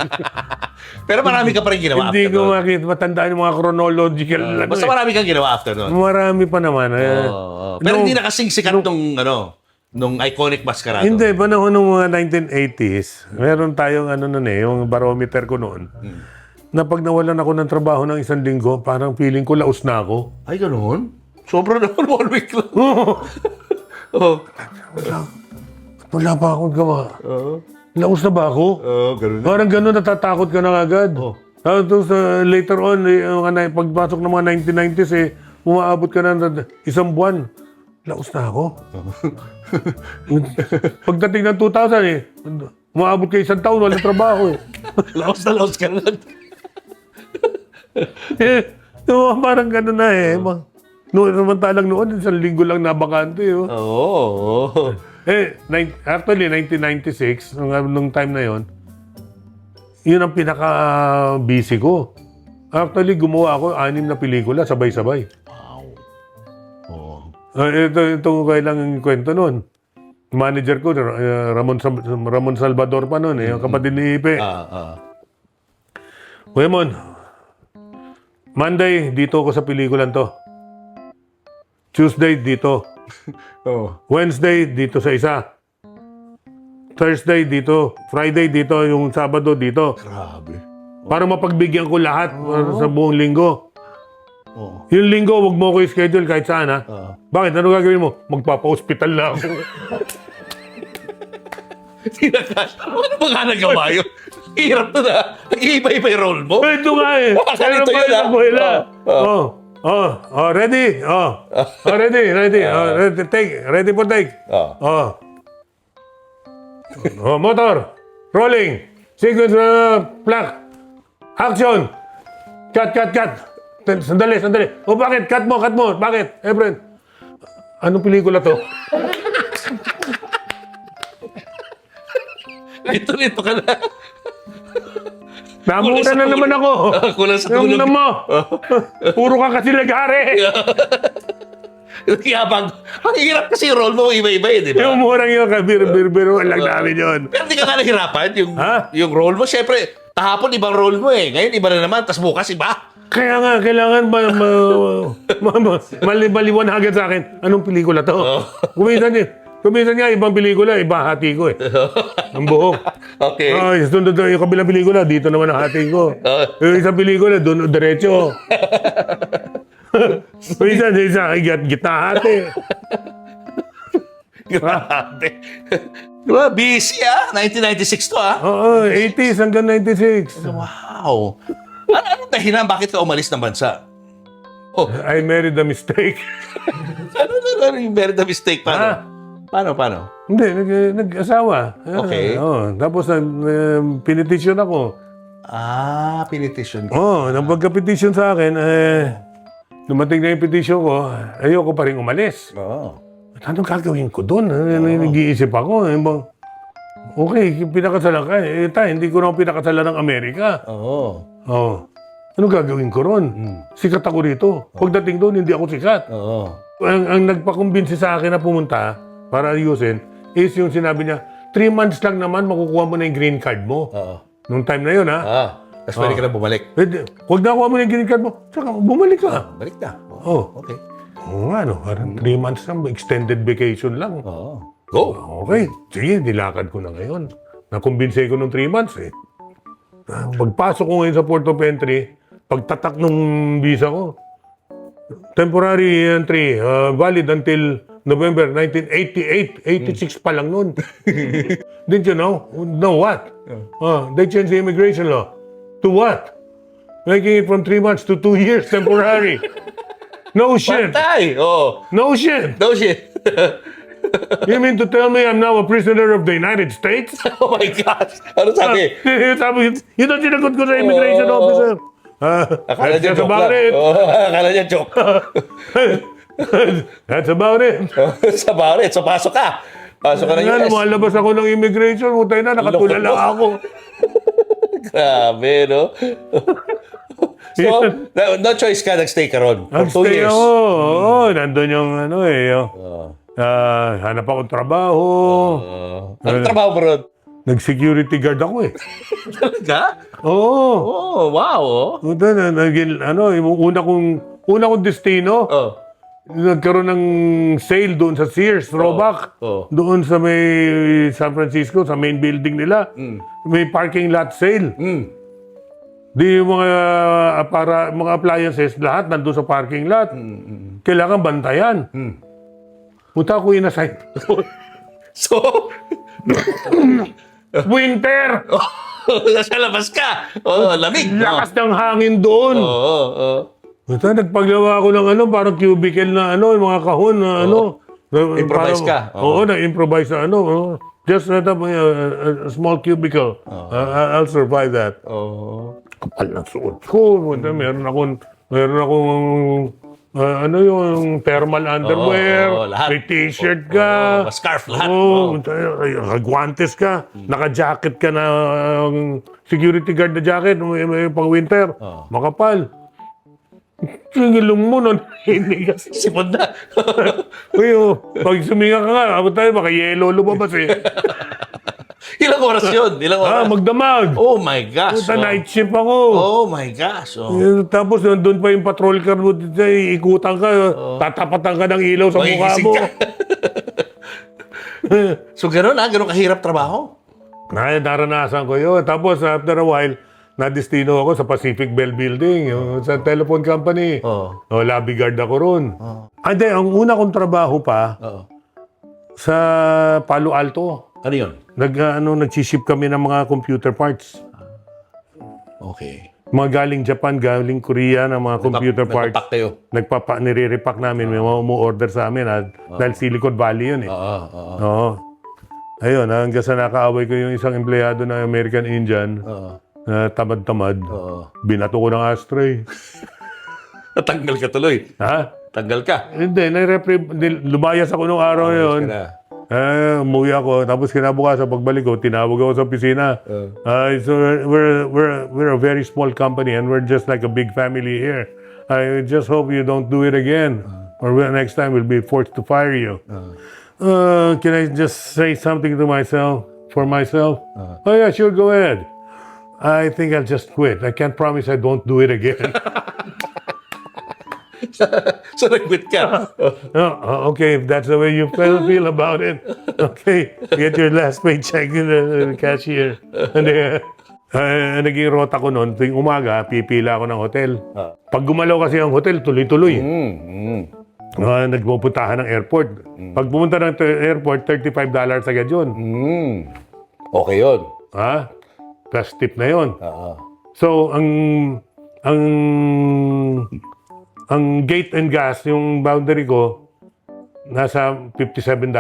Pero marami ka pa rin ginawa Hindi after ko nun. matandaan yung mga chronological. Basta marami kang ginawa after nun. Marami pa naman. Pero hindi na kasing sikat nung iconic Mascarado. Hindi, panahon ng mga 1980s, meron tayong yung barometer ko noon. Na pag nawalan ako ng trabaho ng isang linggo, parang feeling ko laos na ako. Ay, ganoon? Sobra naman, 1 week lang. Wala pa akong gawa. Laos na ba ako? Ganoon na. Parang gano'n, natatakot ka na agad. Tapos later on, pagpasok ng mga 1990s, umaabot ka na isang buwan. Laos na ako. Pagdating ng 2000 umaabot ka isang taon, walang trabaho eh. Laos ka lang. Parang gano'n na eh. Samantalang noon, isang linggo lang nabakante. Oo. Actually, 1996, nung time na yon, yun ang pinaka-busy ko. Actually, gumawa ako 6 na pelikula, sabay-sabay. Oh. Ito kailangan kwento nun. Manager ko, Ramon Salvador pa nun, yung kapatid ni Ipe. Wemon, Monday, dito ako sa pelikulan to. Tuesday, dito. Wednesday, dito sa isa. Thursday, dito. Friday, dito. Yung Sabado, dito. Grabe. Para mapagbigyan ko lahat sa buong linggo. Yung linggo, wag mo ko i-schedule kahit saan, ha? Bakit? Ano gagawin mo? Magpapa-hospital na ako. Ano ba nga nagawa yun? Hirap na. Nag-iiba-iba yung role mo. Ito nga eh. Ganito yun, ha? Ready? Ready. Ready for take. Motor. Rolling. Sequence black. Action. Cut. Sandali. Bakit? Cut mo. Bakit? Efren. Anong pelikula to? Ito ka na. Namura na naman ako. Kulang sa tulog. Yung mo. Puro ka kasi lagari. Kaya ang hirap kasi yung role mo, iba-iba eh, di ba? Yung murang yun, biro lang namin yun. Pero di ka nga nahirapan Ha? yung role mo. Siyempre, kahapon ibang role mo eh. Ngayon iba na naman, tas bukas iba. Kaya nga, kailangan maliwanagin sa akin, anong pelikula to? Kuminsan nga, ibang pelikula, iba hati ko eh. Ang buhok. Okay. Sunod yung kabilang pelikula, dito naman ang hati ko. Yung isang pelikula, doon diretso. Minsan, gitna hati. Grabe. Diba, busy 1996 to Oo, 80s hanggang 96. Wow. Anong dahilan bakit ka umalis ng bansa? I married a mistake. Ano yung very the mistake? Paano? Hindi, nag-asawa. Okay. Tapos pinitisyon ako. Pinetition. Nang pagka-petition sa akin, dumating na yung petition ko, ayoko pa rin umalis. Anong gagawin ko doon? Nag-iisip ako. Okay, pinakasalan ka. Hindi ko naman pinakasalan ng Amerika. Anong gagawin ko ron? Sikat ako rito. Pagdating doon, hindi ako sikat. Ang nagpakumbinsi sa akin na pumunta para ayusin is yung sinabi niya, 3 months lang naman makukuha mo na yung green card mo. Nung time na yun, ha? Tapos pwede ka na bumalik. Huwag na kuha mo na yung green card mo. Saka bumalik ka. Balik na. Okay. Parang 3 months lang, extended vacation lang. Go. Okay, sige, nilakad ko na ngayon. Nakumbinse ko nung 3 months eh. Pagpasok ko ngayon sa port of entry, pagtatak nung visa ko, temporary entry, valid until November 1988. 86 pa lang nun. Didn't you know? Know what? They changed the immigration law. To what? Making it from 3 months to 2 years temporary. No shit. Patay! No shit. No shit. You mean to tell me I'm now a prisoner of the United States? Oh my God! Ano sabi? Yun ang sinagot ko sa immigration officer. Akala niya That's joke about lang. it. Akala niya joke. That's about it. Sa barit. So, pasok ka. Pasok ka ng US. Lumalabas ako ng immigration. Utay na, nakatulala ako. Grabe, no? So, no choice ka, nag-stay ka ron. For 2 years. Nandun yung hanap akong trabaho. Ano trabaho mo ron? Nag-security guard ako eh. Talaga? Oo. Wow. Yung una kong destino, nagkaroon ng sale doon sa Sears, Roebuck. Doon sa may San Francisco, sa main building nila. May parking lot sale. Di yung mga appliances, lahat nandun sa parking lot. Kailangan bantayan. Punta ko inassign. So, winter! nasa labas ka. Lamig. Lakas ng hangin doon. Punta, nagpaglawa ako ng parang cubicle na yung mga kahon na Improvise ka. nag-improvise na just set up a small cubicle. I'll survive that. Kapal na suot ko. Meron akong ano yung thermal underwear, Oo, lahat. may t-shirt ka, scarf, lahat. guantes ka, naka-jacket ka na security guard na jacket, may pang winter, makapal. Singilong mo nun, hindi ka. Sipon na. Uy, pag suminga ka nga, abot tayo, baka yellow lumabas eh. Ilang oras yun? Ilang oras? Magdamag. Oh my gosh. Puta, night shift ako. Oh my gosh. Tapos doon pa yung patrol car mo, ikutan ka, tatapatan ka ng ilaw sa mukha Magigising mo. ka. So gano'n gano'n kahirap trabaho? Naranasan ko yun. Tapos after a while, nadestino ako sa Pacific Bell Building, yung sa telephone company. Lobby guard ako ron. Hindi, ang una kong trabaho pa, sa Palo Alto. Ano yun? Nag-ship kami ng mga computer parts. Okay. Mga galing Japan, galing Korea ng mga computer parts. Nagpapak kayo? Nire-repack namin. May mga umu-order sa amin. Dahil Silicon Valley yun eh. Oo. Ayun, hanggang sa nakaaway ko yung isang empleyado ng American Indian. Na tamad-tamad. Binato ko ng ashtray. Natanggal ka tuloy. Ha? Tanggal ka. Hindi, lumayas ako nung araw yun. Umuwi ako. Tapos kinabukasan, pagbalik ko, tinawag ako sa opisina. So we're a very small company and we're just like a big family here. I just hope you don't do it again. Or next time we'll be forced to fire you. Can I just say something to myself? For myself? Oh yeah, sure, go ahead. I think I'll just quit. I can't promise I don't do it again. So nag-quit ka. Okay, if that's the way you feel about it. Okay, get your last paycheck in the cashier. And naging rota ko noon, tuwing umaga, pipila ako ng hotel. Pag gumalaw kasi ang hotel, tuloy-tuloy. Nagpupuntahan ng airport. Pag pumunta ng airport, $35 agad yun. Okay yun. Plus tip na yun. So, ang gate and gas, yung boundary ko, nasa $57.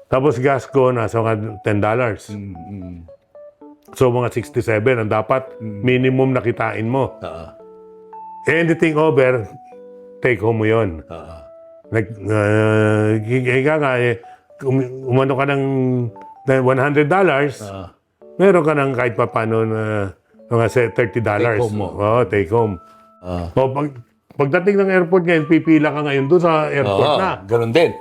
Tapos gas ko, nasa mga $10. So, mga 67 ang dapat minimum na kitain mo. Anything over, take home mo yun. Umano ka ng $100, meron ka ng kahit pa paano na mga $30. Take home mo. Take home. Pagdating ng airport ngayon, pipila ka ngayon doon sa airport na. Ganun din.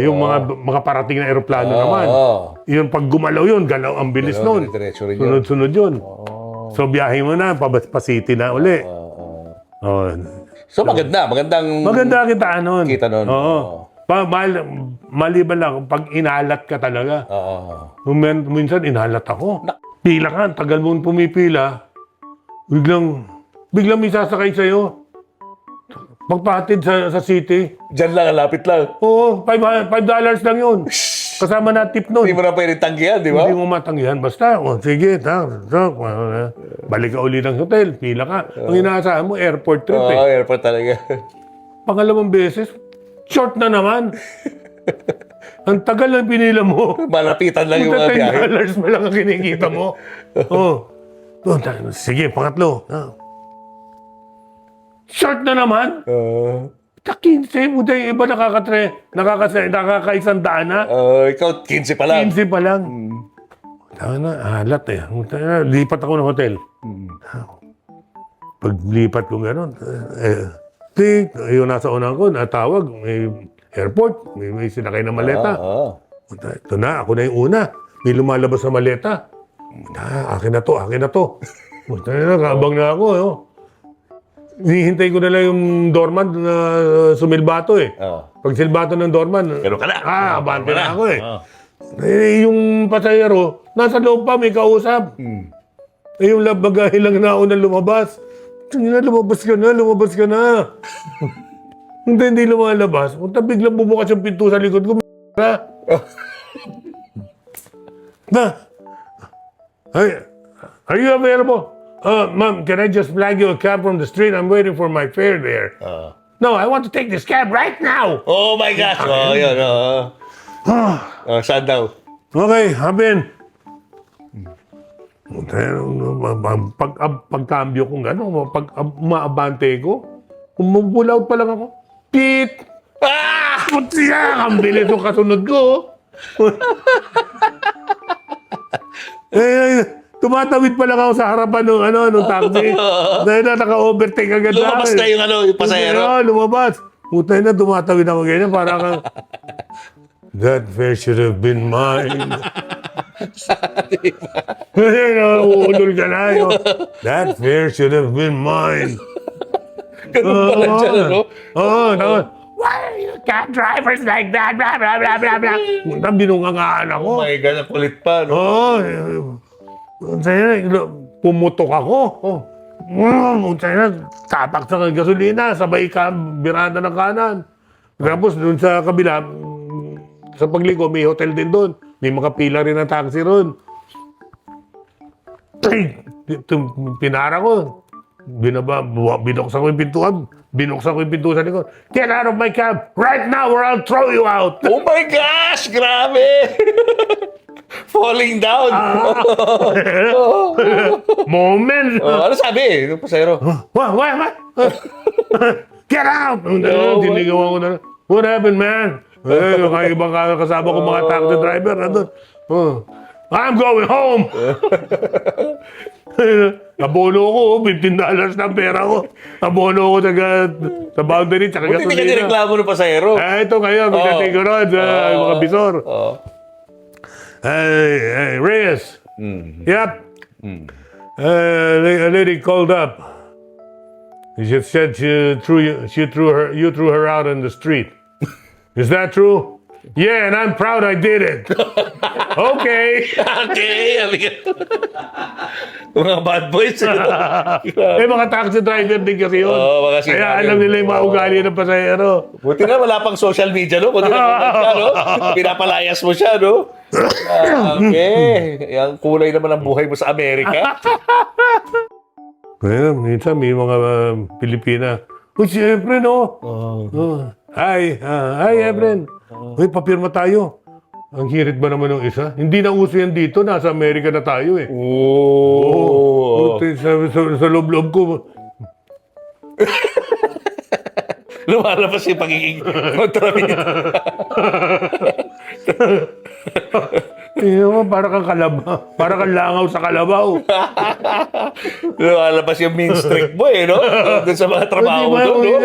Yung mga parating na aeroplano naman. Yung pag gumalaw yun, galaw ang bilis nun. Diretso rin yun. Sunod-sunod yun. So biyahe mo na, pa-city na uli. So magandang Maganda kita nun. kita nun. Maliban lang, pag inalat ka talaga. Minsan inalat ako. Pila ka, tagal mo pumipila. Biglang may sasakay sa'yo. Pagpatid sa city. Diyan lang, lapit lang. Oo, $5 lang yun. Kasama na tip nun. Hindi mo na pwede tanggihan, di ba? Hindi mo matanggihan. Basta, sige, balik ka uli ng hotel, pila ka. Ang inaasahan mo, airport trip eh. Airport talaga. Pangalawang beses, short na naman. Ang tagal lang pinila mo. Malapitan lang yung mga biyahe. $10 mo lang ang kinikita mo. Sige, pangatlo. Short na naman. 15, buday, iba nakaka-100 na. Ikaw, 15 pa lang. 15 pa lang. Halat eh. Lipat ako ng hotel. Paglipat ko gano'n, yung nasa unahan ko, natawag, may airport, may sinakay na maleta. Ito na, ako na yung una. May lumalabas na maleta. Akin na to. Kabang na ako. Hihintay ko na lang yung doorman na sumilbato eh. Pag silbato ng doorman, Pero ka na. abante na ako eh. Yung pasahero, nasa loob pa, may kausap. Yung bagay lang na ako na lumabas. Lumabas ka na. Hindi lumalabas. Punta biglang bubukas yung pinto sa likod ko. Are you available? Ma'am, can I just flag you a cab from the street? I'm waiting for my fare there. No, I want to take this cab right now. Oh my gosh! Yun. Saan daw? Okay, Habin. Pagkambyo ko gano'n, pag umaabante ko, Pull out pa lang ako. Pit! Ah! Putya! Ang bilis yung kasunod ko. Tumatawid pa lang ako sa harapan nung taxi. Dahil na naka-overtake agad Lumabas na yung pasahero. Lumabas. Putay na, tumatawid ako ganyan. Parang kang, that fare should have been mine. Uulol ka na. That fare should have been mine. Ganun pala dyan, ano? Why are you cat drivers like that? Blah, blah, blah, blah, blah. Binungangaan ako. Oh my God, ang kulit pa, no? Pumutok ako. Tatak sa gasolina, sabay ka, birada ng kanan. Tapos dun sa kabila, sa pagliko, may hotel din doon. May mga pila rin ng taxi ron. Pinara ko. Binuksan ko yung pintuan. Binuksan ko yung pintuan sa likod. Get out of my cab right now or I'll throw you out. Oh my gosh! Grabe! Falling down. Moment. Ano sabi? Yung pasahero? What? Get out! No, Dinigawan ko na. What happened, man? Yung ibang kasama ko mga taxi driver. I'm going home! Abono ko, $15 na pera ko. Abono ko sa boundary, tsaka Buti hindi ka gasolina. nireklamo ng pasahero. Ito ngayon, pinating ko ron sa mga bisor. Hey, Reyes. Yep. A lady called up. She said you threw her out on the street. Is that true? Yeah, and I'm proud I did it. Okay. Okay. Mga bad boys. Mga taxi driver din kasi yun. Mga Kaya sinali. alam nila yung mga ugali ng pasahero. Buti na wala pang social media, no? Kundi na ka, no? Pinapalayas mo siya, no? Okay. Ang kulay naman ang buhay mo sa Amerika. Kaya minsan may mga Pilipina. Siyempre, no? Hi, Efren. Uy, papirma tayo. Ang hirit ba naman ng isa? Hindi na uso yan dito. Nasa Amerika na tayo eh. Oh. Sa loob-loob ko. Lumalabas yung pagiging kontrabida. Tingnan mo, para kang kalaba. Para kang langaw sa kalabaw. Lumalabas yung mean streak mo, eh, no? Doon sa mga trabaho Di ba, doon, no?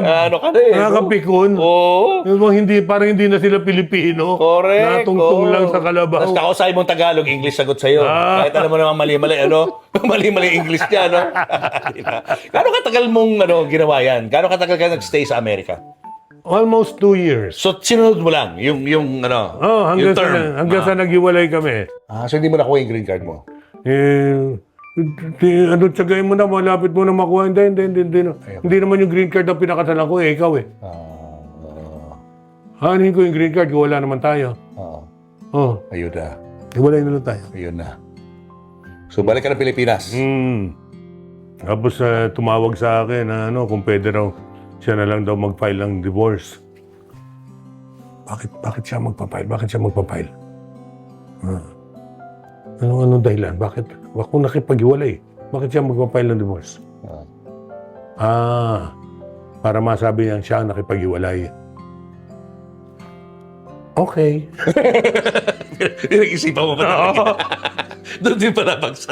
Ano ka na, eh, no? nakakapikon. Oo. Yung mga parang hindi na sila Pilipino. Correct. Natungtong oo. lang sa kalabaw. Tapos kakausahay mong Tagalog, English sagot sa'yo. Kahit alam mo naman mali-mali, ano? Mali-mali English niya, no? Diba? Gano'ng katagal mong ginawa yan? Gano'ng katagal ka nag-stay sa Amerika? Almost 2 years. So, sinunod mo lang yung Hanggang yung term. sa naghiwalay kami. So hindi mo nakuha yung green card mo? Tsagayin mo na, malapit mo na makuha. Hindi. Hindi naman yung green card ang pinakasalan ko, ikaw eh. Hanin ko yung green card, wala naman tayo. Ayun na. Hiwalay na lang tayo. Ayun na. So, balik ka ng Pilipinas. Tapos tumawag sa akin na kung pwede raw siya na lang daw mag-file ng divorce. Bakit siya magpa-file? Anong dahilan? Bakit? Kung nakipag-iwalay, bakit siya magpa-file ng divorce? Para masabi niya siya ang nakipag-iwalay. Okay. Pinag-isipan mo ba talaga? Doon din pala bagsak.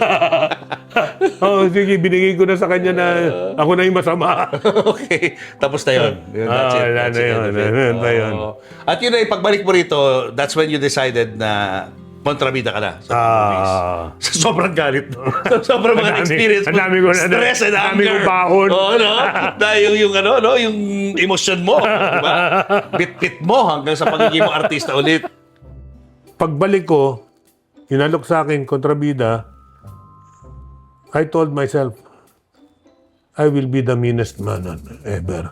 Sige, binigay ko na sa kanya na ako na yung masama. Okay. Tapos na yun. That's it. Wala That's na it. yun. End of it. Wala na yun. At yun ay, pagbalik mo rito, that's when you decided na kontrabida ka na sa movies. Sa sobrang galit mo. Sa sobrang mga experience mo. Ang dami ko na. Stress and Ang dami anger. ko bahon. Oo, no? Dahil yung emotion mo. Diba? Bit-bit mo hanggang sa pagiging mo artista ulit. Pagbalik ko, inalok sa akin kontrabida, I told myself, I will be the meanest man ever.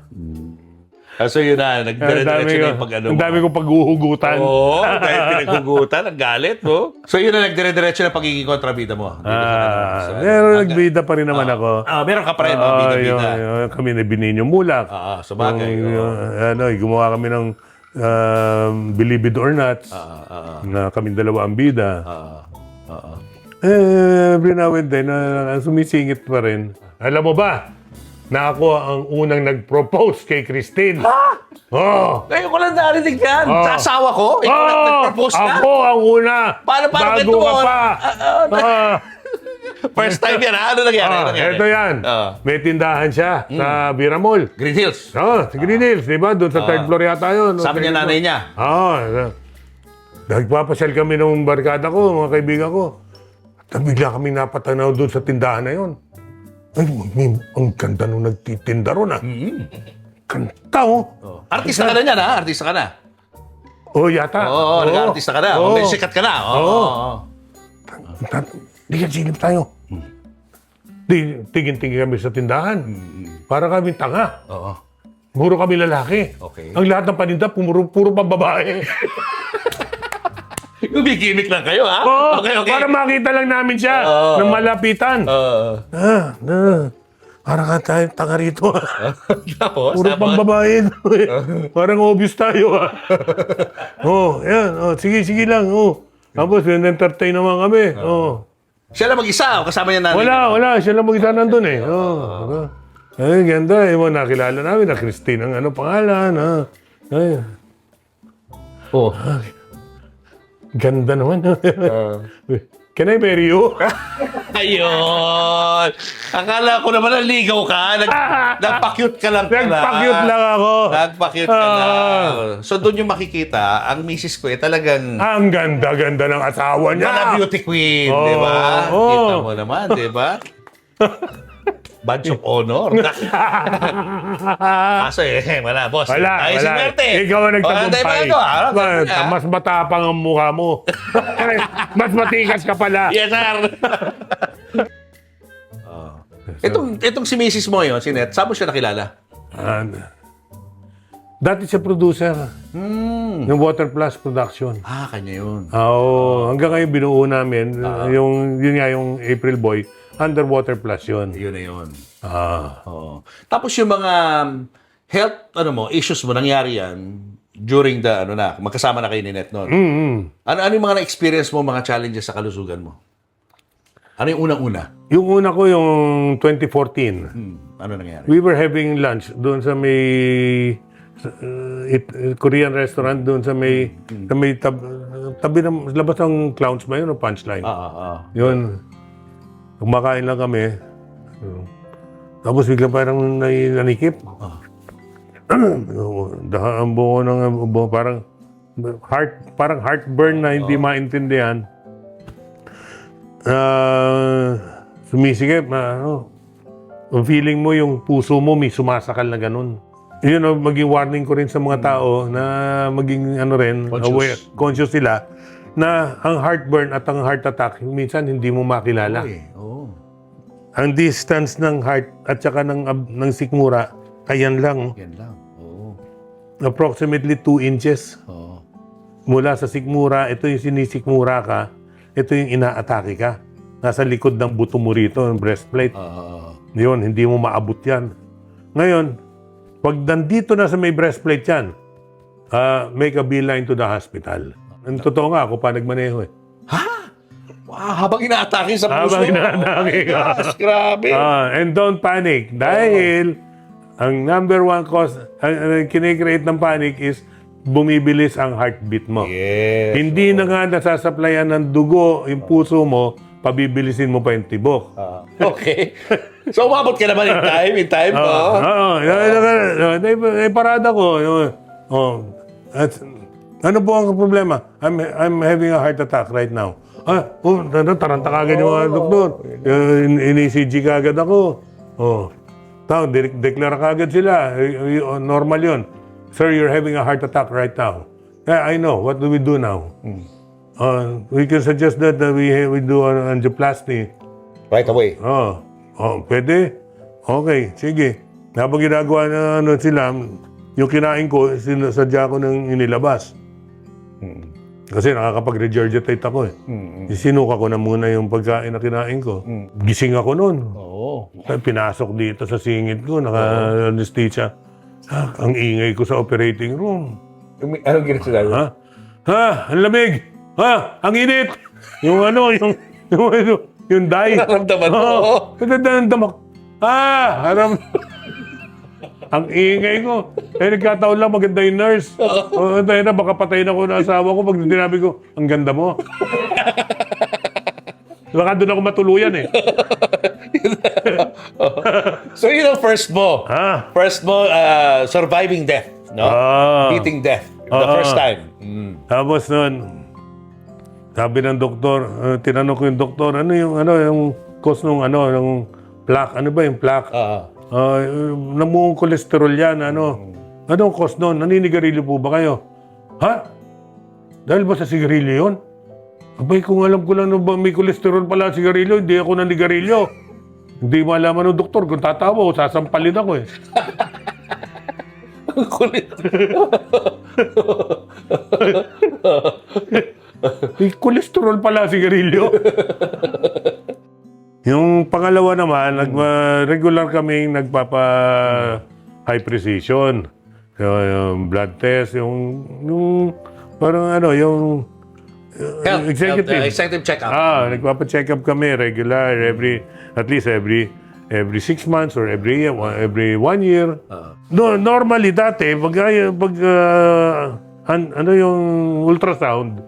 So yun na, nagdire-diretso na yung pag-ano mo. Ang dami kong paghuhugutan. Oo, dahil pinaghugutan, ang galit mo. So yun na, nagdire-diretso na pagiging kontrabida mo. Pero nagbida pa rin naman ako. Meron ka pa rin mga bida-bida. Kami na Bininyo Mulak. Sa bagay. Gumawa kami ng Believe It or Not, na kaming dalawa ang bida. Every now and then, sumisingit pa rin. Alam mo ba, na ako ang unang nag-propose kay Christine. Oh. Ngayon ko lang narinig yan. Oh. Sa asawa ko? Ikaw lang nag-propose ka? Ako ang una. Paano Bago ganito? ka pa. First time yan, ha? Ano nangyari? Ano nangyari? Ito yan. May tindahan siya sa Bira Mall. Green Hills. Sa Green Hills, di ba? Doon sa third floor yata yun. Sabi niya nanay niya. Nagpapasyal kami ng barkada ko, mga kaibigan ko. At bigla kami napatanaw doon sa tindahan na yun. Ay, ang ganda nung nagtitinda ron, Kanta, Artista ka na niyan, ha? Artista ka na. Yata. Oo, nag-artista ka na. May sikat ka na. Di ka silip tayo. Tingin-tingin kami sa tindahan. Para kami tanga. Oo. Puro kami lalaki. Okay. Ang lahat ng paninda, puro pang babae. Gumigimik lang kayo, ha? Okay. Para makita lang namin siya ng malapitan. Para ka tayo tanga rito. Tapos? Puro pang babae. Parang obvious tayo. Yan. Sige lang. Tapos, entertain naman kami. Siya lang mag-isa, o kasama niya nanay? Wala. Siya lang mag-isa nandun eh. Ay, ganda. Nakilala namin na Christine ang pangalan. Ay. Ganda naman. Can I marry you? Ayun! Akala ko naman naligaw ka. Nagpa-cute ka lang pala. Nagpa-cute lang ako. Nagpa-cute ka lang. So doon yung makikita, ang misis ko talagang Ang ganda-ganda ng asawa niya. Mana beauty queen, di ba? Kita mo naman, di ba? Badge of honor. Kaso wala, boss. Wala. Ay, si Merte. Ikaw ang nagtagumpay. Mas matapang ang mukha mo. Mas matikas ka pala. Yes, sir. Itong si Mrs. mo yun, si Net, saan mo siya nakilala? Dati siya producer ng Water Plus Production. Kanya yun. Hanggang ngayon binuo namin. Yun nga yung April Boy. Underwater Plus yun. Yun na yun. Tapos yung mga health issues mo, nangyari yan during the, magkasama na kayo ni Net noon. Ano yung mga na-experience mo, mga challenges sa kalusugan mo? Ano yung unang-una? Yung una ko yung 2014. Ano nangyari? We were having lunch doon sa may Korean restaurant doon sa may tabi ng labas ng Clowns ba yun o Punchline? Yun. Kumakain lang kami. Tapos bigla parang nanikip. Ang buo ng parang heartburn na hindi maintindihan. Sumisikip. Ang feeling mo yung puso mo may sumasakal na ganun. Yun, maging warning ko rin sa mga tao na maging conscious sila na ang heartburn at ang heart attack minsan hindi mo makilala. Ang distance ng heart at saka ng sikmura, ayan lang. Yan lang. Approximately 2 inches. Mula sa sikmura, ito yung sinisikmura ka, ito yung inaatake ka. Nasa likod ng buto mo rito, yung breastplate. Yun, hindi mo maabot yan. Ngayon, pag nandito na sa may breastplate yan, make a beeline to the hospital. Ang totoo nga, ako pa nagmaneho eh. Habang inaatake sa puso. Habang inaatake ka. Grabe. And don't panic. Dahil ang number one cause, ang kinikreate ng panic is bumibilis ang heartbeat mo. Yes. Hindi na nga nasasaplayan ng dugo yung puso mo, pabibilisin mo pa yung tibok. Okay. So, umabot ka naman in time po. Parada ko. Ano po ang problema? I'm having a heart attack right now. Taranta kagad yung mga doktor. In-ECG kagad ako. Declare kagad sila. Normal yun. Sir, you're having a heart attack right now. Yeah, I know. What do we do now? We can suggest that we do an angioplasty. Right away. Pwede? Okay, sige. Habang ginagawa na sila, yung kinain ko, sinasadya ko ng inilabas. Kasi nakakapag-regurgitate ako eh. Sinuka ko na muna yung pagkain na kinain ko. Gising ako noon. Pinasok dito sa singit ko, naka-anesthesia. Ang ingay ko sa operating room. Anong ginagawa? Ang lamig! Ang init! yung dye. Naramdaman mo. Naramdaman ko. Ang ingay ko. Nagkataon lang, maganda yung nurse. Tayo na, baka patayin ako ng asawa ko pag sinabi ko, ang ganda mo. Baka doon ako matuluyan eh. So yun ang first mo. First mo, surviving death. No? Beating death. The first time. Tapos nun, sabi ng doktor, tinanong ko yung doktor, ano yung cause nung ng plaque? Ano ba yung plaque? Namuong kolesterol yan, Anong cause nun? Naninigarilyo po ba kayo? Ha? Dahil ba sa sigarilyo yun? Abay, kung alam ko lang na ba may kolesterol pala sa sigarilyo, hindi ako naninigarilyo. Hindi malaman ng doktor. Kung tatawa ko, sasampalin ako eh. Ang kulit. May kolesterol pala sigarilyo. Yung pangalawa naman, regular kaming nagpapa-high precision. Yung blood test, yung parang yung Executive check-up. Nagpapa-check up kami regular at least every 6 months or every 1 year. No, normally dati pag yung ultrasound,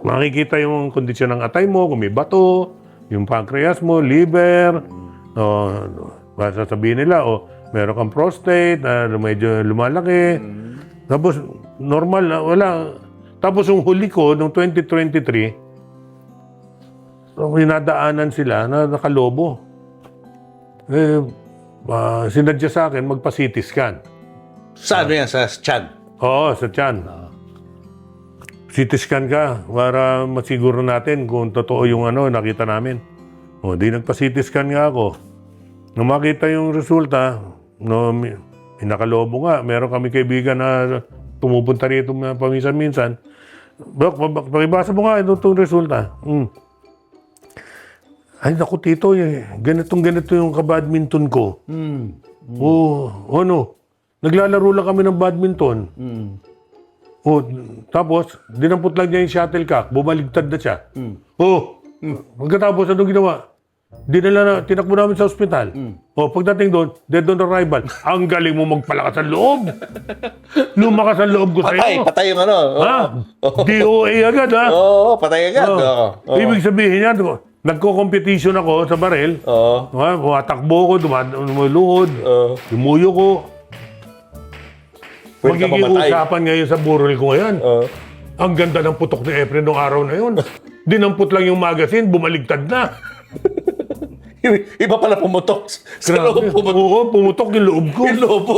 makikita yung kondisyon ng atay mo, kung may bato, yung pancreas mo, liver, sasabihin nila, meron kang prostate na medyo lumalaki. Tapos, normal, wala. Tapos yung huli ko, noong 2023, hinadaanan sila na nakalobo. Sinadya sa akin, magpa-CT scan. Saan yan? Sa tiyan? Oo, sa tiyan. CT scan ka para masiguro natin kung totoo yung nakita namin. Di nagpa-CT scan nga ako. Nung makita yung resulta, nakalobo nga. Meron kami kaibigan na pumupunta rito paminsan-minsan. Pakibasa mo nga itong resulta. Ay, naku, tito, ganito yung kabadminton ko. Naglalaro lang kami ng badminton. Tapos, dinampot lang niya yung shuttlecock, bumaligtad na siya. Pagkatapos, anong ginawa? Tinakbo namin sa ospital. Pagdating doon, dead on arrival. Ang galing mo magpalakas ang loob. Lumakas ang loob ko sa'yo. Patay yung DOA agad, ha? Oo, patay agad. Ibig sabihin yan, nagko-competition ako sa baril. Tumatakbo ko, lumuluhod, lumuyo ko. Magiging usapan ngayon sa burol ko ngayon. Ang ganda ng putok ni Efren nung araw na yun. Dinampot lang yung magazine, bumaligtad na. Iba pala pumutok. Sa loob pumutok. Oo, pumutok yung loob ko. Yung lobo.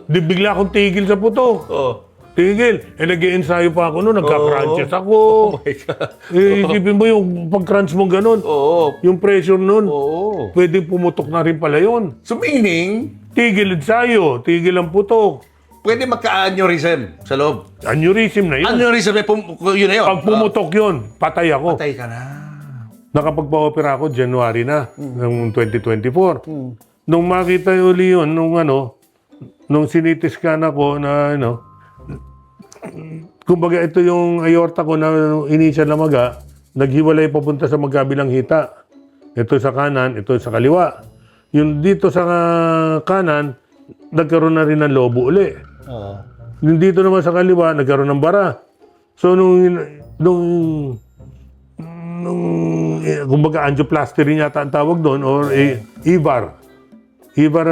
Di bigla akong tigil sa putok. Tigil. Nag-i-ensayo pa ako noon, nagka-crunches ako. Oh my God. Isipin mo yung pag-crunch mo ganun. Yung pressure nun. Pwede pumutok na rin pala yun. So meaning, Tigil ensayo, tigil ang putok. pwede magka-aneurysm sa loob. Aneurysm na yun. Aneurysm, yun na yun. Pag pumutok yun, patay ako. Patay ka na. Nakapagpa-opera ako January na, ng 2024. Nung makita uli yun, nung sinitiskan ako na, kumbaga ito yung aorta ko na initial na maga, naghiwalay papunta sa magkabilang hita. Ito sa kanan, ito sa kaliwa. Yung dito sa kanan, nagkaroon na rin ng lobo uli. Yung dito naman sa kaliwa, nagkaroon ng bara. So, kumbaga angioplasty rin yata ang tawag doon or EVAR. EVAR,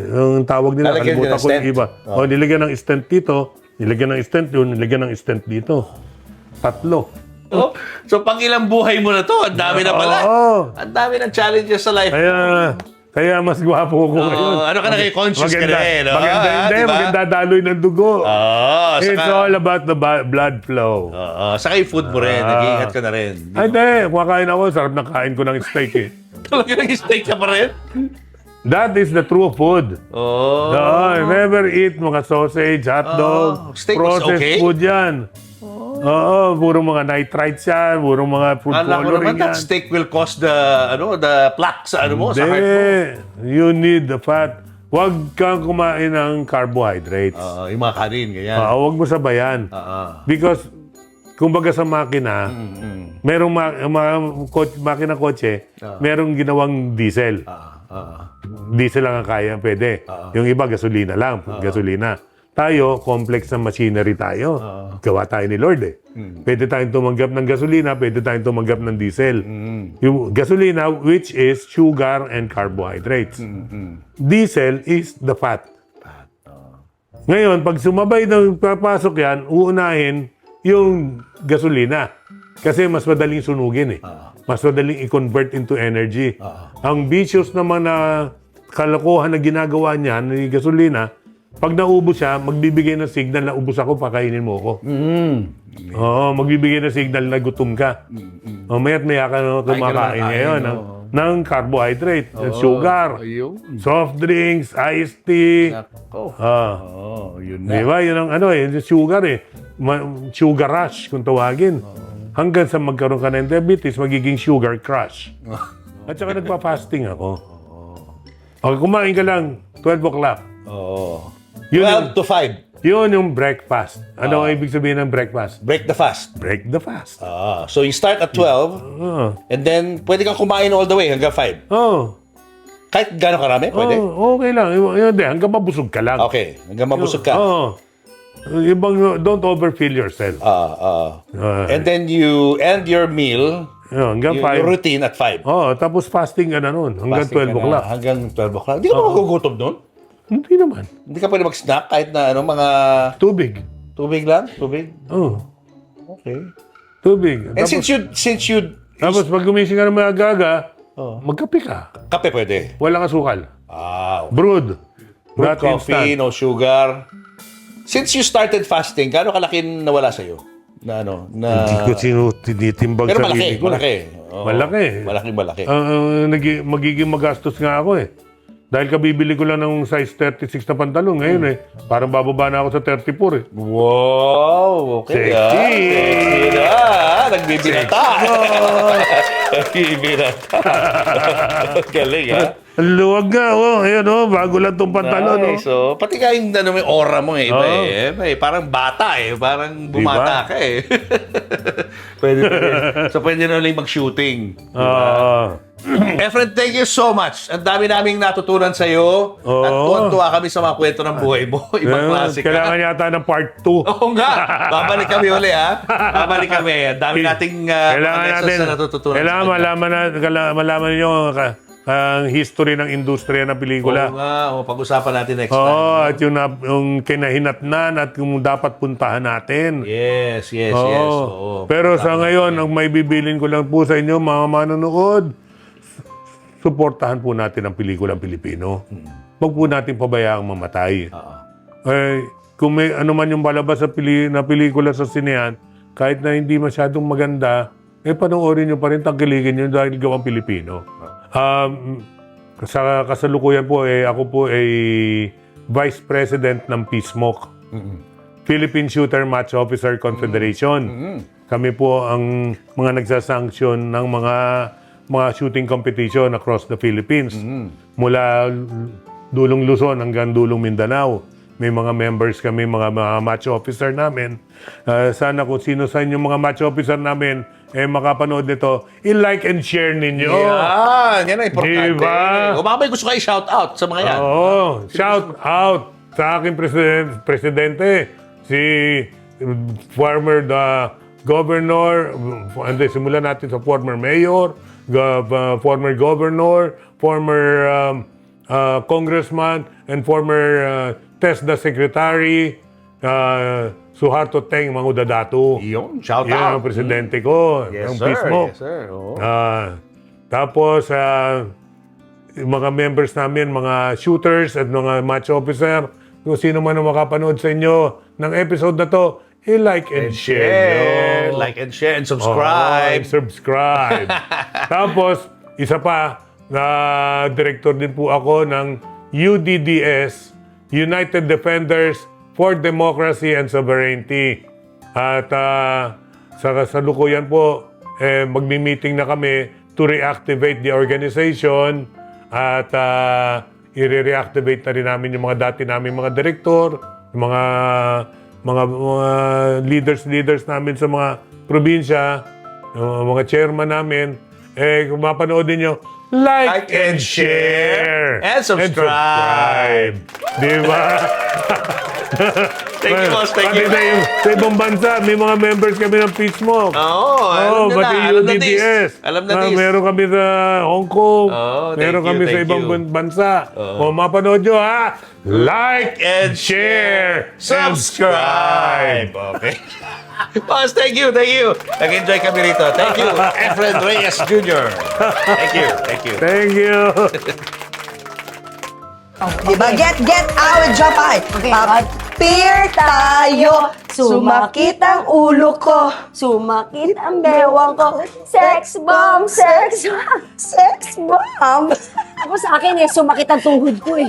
yung tawag nila, kalimutan ko yung EVAR. Nilagyan ng stent dito, nilagyan ng stent yun, nilagyan ng stent dito. 3. So, pang ilang buhay mo na to, ang dami na pala. Ang dami ng challenges sa life. Kaya mas gwapo ko ngayon. Ano ka na kayo? Conscious ka na eh. No? Maganda daloy ng dugo. It's all about the blood flow. Saka yung food mo rin. Nag-iingat ka na rin. Kumakain ako. Sarap na kain ko ng steak eh. Talaga nag-steak ka pa rin? That is the true food. Never eat mga sausage, hotdog, steak was processed okay? food yan. Puro mga nitrites yan, puro mga food Alam ko coloring naman that yan. steak will cause the plaque sa mo, sa heart mo. You need the fat. Huwag kang kumain ng carbohydrates. Yung mga kanin, ganyan. Huwag mo sabayan. Because, kumbaga sa makina, merong makina kotse, merong ginawang diesel. Diesel lang ang kaya, pwede. Yung iba, gasolina lang. Gasolina. Tayo, complex na machinery tayo. Gawa tayo ni Lord eh. Pwede tayong tumanggap ng gasolina, pwede tayong tumanggap ng diesel. Yung gasolina, which is sugar and carbohydrates. Diesel is the fat. Ngayon, pag sumabay na papasok yan, uunahin yung gasolina. Kasi mas madaling sunugin eh. Mas madaling i-convert into energy. Ang vicious naman na kalokohan na ginagawa niya ng gasolina, pag naubos siya, magbibigay ng signal na ubos ako, pakainin mo ako. Oo, magbibigay ng signal na gutom ka. Maya't maya ka na kumakain ngayon ng carbohydrate, sugar, soft drinks, iced tea. Yun na. Diba? Yun ang yung sugar eh. Sugar rush kung tawagin. Hanggang sa magkaroon ka ng diabetes, magiging sugar crush. At saka nagpa-fasting ako. Okay, kumain ka lang, 12 o'clock. Yun 12 to 5. Yun yung breakfast. Ano ang ibig sabihin ng breakfast? Break the fast. Break the fast. So you start at 12 and then pwede kang kumain all the way hanggang 5. Kahit gano'ng karami, pwede? Okay lang. Yun, hanggang mabusog ka lang. Okay, hanggang mabusog ka. Don't overfill yourself. And then you end your meal, Hanggang your 5. routine at 5. Tapos fasting ka na nun. Hanggang Fasting ka 12 na o'clock. Hanggang 12 o'clock. Hindi ka ba magugutom nun? Hindi naman. Hindi ka pwede mag-snack kahit na mga Tubig. tubig lang? Tubig? Okay. Tubig. And since you Tapos pag gumising ka ng mga gaga, magkape ka. kape pwede. Walang asukal. Brewed. Brewed Not coffee, instant. no sugar. Since you started fasting, gaano kalaki nawala sa'yo? Na Hindi ko tinitimbang Pero sarili ko. malaki. Oo. Malaki. Malaki. Magiging magastos nga ako eh. Dahil kabibili ko lang ng size 36 na pantalon ngayon eh. Parang bababa na ako sa 34 eh. Wow! Okay. Sexy! Sexy na! Nagbibinata! Nagbibinata! Galing Luwag nga ayun bago lang tong pantalon Nice. So, pati ka yung may aura mo iba Parang bata Parang bumata ka pwede. So, pwede na ulit mag-shooting. Efren, thank you so much. Ang dami naming natutunan sa iyo. At tuwan-tuwa kami sa mga kwento ng buhay mo. Ibang klase ka. Kailangan yata ng part 2. Oo nga. Babalik kami uli, Babalik kami. Ang dami nating mga lessons na natututunan. Kailangan malaman niyo ang history ng industriya ng pelikula. Oo nga. Pag-usapan natin next time. At yung kinahinatnan at yung dapat puntahan natin. Yes. Pero sa ngayon, ang may bibilin ko lang po sa inyo, mga manonood, suportahan po natin ang pelikulang Pilipino. Huwag po natin pabayaang mamatay. Kung may ano man yung balabas na pelikula sa sinehan, kahit na hindi masyadong maganda, panoorin nyo pa rin, tangkiligin nyo dahil gawang Pilipino. Sa kasalukuyan po, ako po ay Vice President ng PSMOC, Philippine Shooter Match Officer Confederation. Kami po ang mga nagsasanksyon ng mga shooting competition across the Philippines. Mula dulong Luzon hanggang dulong Mindanao. May mga members kami, mga match officer namin. Sana kung sino sa inyo mga match officer namin makapanood nito, i-like and share ninyo. Yan ang importante. Diba? O baka may gusto kayo shout out sa mga yan. Shout out sa aking presidente, si former governor, simulan natin sa former mayor, former governor, former congressman, and former TESDA secretary, Suharto Teng Mangudadato. Yun, shout Yan out. ang presidente ko. Yes, ng sir. PSMOC. Yes, sir. Oo. Tapos, yung mga members namin, mga shooters at mga match officer, kung sino man ang makapanood sa inyo ng episode na to, i-like and share. Like and share and subscribe. Subscribe. Tapos, isa pa, na director din po ako ng UDDS, United Defenders for Democracy and Sovereignty. At sa kasalukuyan po, magmi-meeting na kami to reactivate the organization at i-reactivate na rin namin yung mga dati namin mga direktor, yung mga leaders namin sa mga probinsya, yung mga chairman namin, kung mapanood ninyo, like and share. And subscribe. Di ba? Thank you, boss. Thank you. Sa ibang bansa, may mga members kami ng Peace Smoke. Alam nyo pati na. Alam na UDTS. this. Alam na this. Meron kami sa Hong Kong. Thank Meron you, kami sa thank ibang you. bansa. Kung mapanood nyo, ha? Like and share. Subscribe. Okay. Boss, thank you. Nag-enjoy kami rito. Thank you, Efren Reyes Jr. Thank you. Thank you. Diba? Get out, Japay. Okay. Papir tayo. Sumakit ang ulo ko. Sumakit ang bewang ko. Sex bomb, sex bomb. Sex bomb. Ako sa akin sumakit ang tuhod ko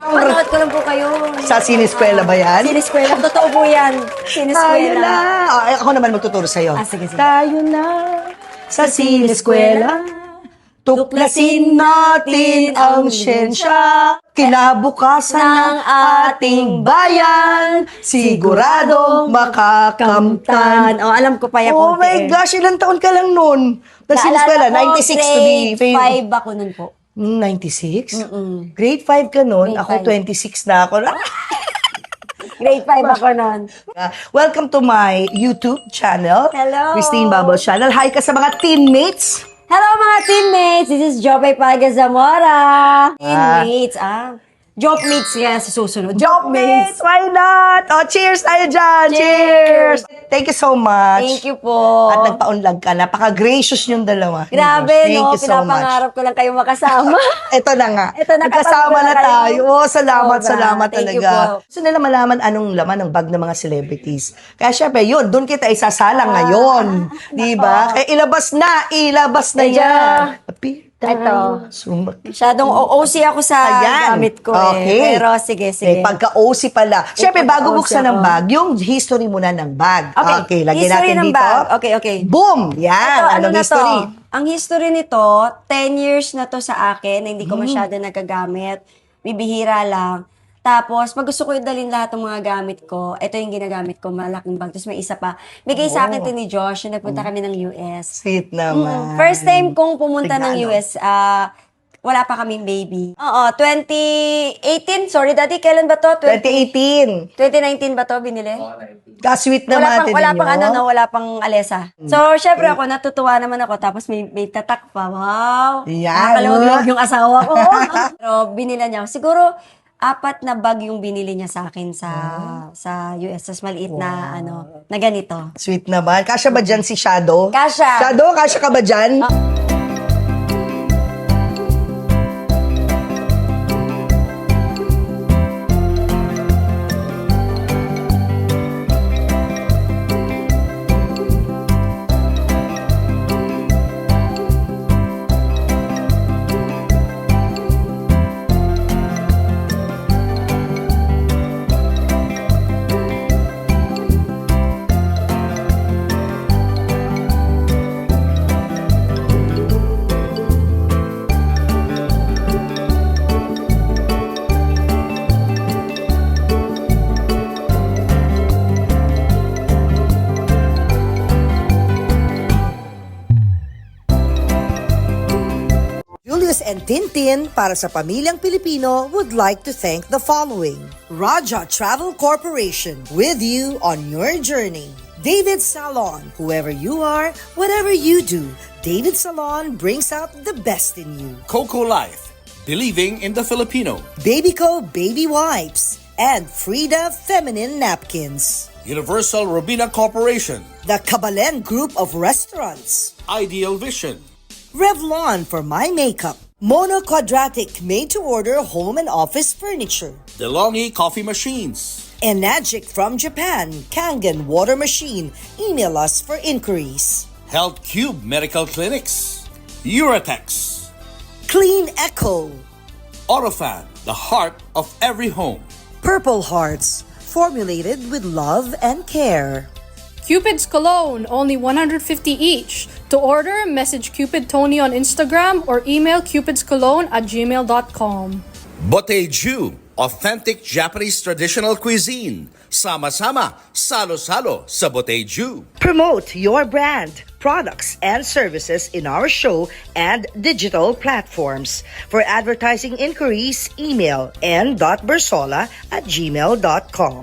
Panood ko lang po kayo. Sa siniskwela ba yan? Siniskwela. Totoo po yan. Tayo Siniskwela. na. Ako naman magtuturo sa'yo. Sige. Tayo na sa siniskwela. Tuklasin natin ang siyensya. Kinabukasan ng ating bayan. Siguradong makakamtan. Alam ko pa yan. Oh my gosh, ilang taon ka lang nun? Sa siniskwela, 96 to be Grade 5 ako nun po. 96? Grade 5 ka nun. Grade Ako 5. 26 na ako. Grade 5 ako nun. Welcome to my YouTube channel. Hello. Christine Bubbles Channel. Hi ka sa mga teammates. Hello mga teammates! This is Jopay Paga Zamora. Teammates, Joke mates kaya sa susunod. Joke mates! Why not? Oh, cheers tayo dyan. Cheers! Thank you so much. Thank you po. At nagpaunlag ka. Napaka-gracious yung dalawa. Grabe, Thank no? you so much. Pinapangarap ko lang kayo makasama. Ito na nga. Ito, Nagkasama nakapag- na tayo. Oh, salamat, Sobra. salamat Thank you talaga. po. Gusto nila malaman anong laman ng bag ng mga celebrities. Kaya syempre, yun, doon kita isasala ngayon. Di ba? Kaya ilabas na Medyo- yan. Ito. Sumakit. Masyadong OC ako sa Ayan. gamit ko Okay. Pero sige. Pagka-OC pala. Siyempre, bago pagka-OC buksan ng ako. bag, yung history muna ng bag. Okay, lagyan history natin ng dito. bag. Okay. Boom! Yan. Ito, ano Anong na history? to? Ang history nito, 10 years na to sa akin, na hindi ko masyado nagagamit. Bibihira lang. Tapos, pag gusto ko dalhin lahat ng mga gamit ko, ito yung ginagamit ko, malaking bag. Tapos may isa pa. Bigay sa akin to ni Josh, yung nagpunta kami ng US. Sweet naman. First time kong pumunta ng Regalo. US, wala pa kaming baby. Oo, 2018. Sorry, Daddy, kailan ba to? 2018. 2019 ba to binili? Ka-sweet naman Wala pang Alesa. So, syempre ako, natutuwa naman ako. Tapos may tatak pa. Wow. Yan. Nakakalawag yung asawa ko. Pero binila niya ako. Siguro, 4 na bag yung binili niya sa akin sa US. Tapos maliit na, na ganito. Sweet naman. Kasya ba dyan si Shadow? Kasya. Shadow, kasya ka ba dyan? Julius and Tintin para sa pamilyang Pilipino would like to thank the following. Raja Travel Corporation, with you on your journey. David Salon, whoever you are, whatever you do, David Salon brings out the best in you. Coco Life, believing in the Filipino. Babyco Baby Wipes and Frida Feminine Napkins. Universal Robina Corporation. The Kabalen Group of Restaurants. Ideal Vision. Revlon for my makeup. Mono Quadratic made-to-order home and office furniture. DeLonghi Coffee Machines. Enagic from Japan, Kangen Water Machine. Email us for inquiries. Health Cube Medical Clinics. Uratex. Clean Echo. Orofan, the heart of every home. Purple Hearts, formulated with love and care. Cupid's Cologne, only 150 each. To order, message Cupid Tony on Instagram or email cupidscologne@gmail.com. Boteju, Authentic Japanese traditional cuisine. Sama-sama, salo-salo sa Boteju. Promote your brand, products, and services in our show and digital platforms. For advertising inquiries, email n.bersola@gmail.com.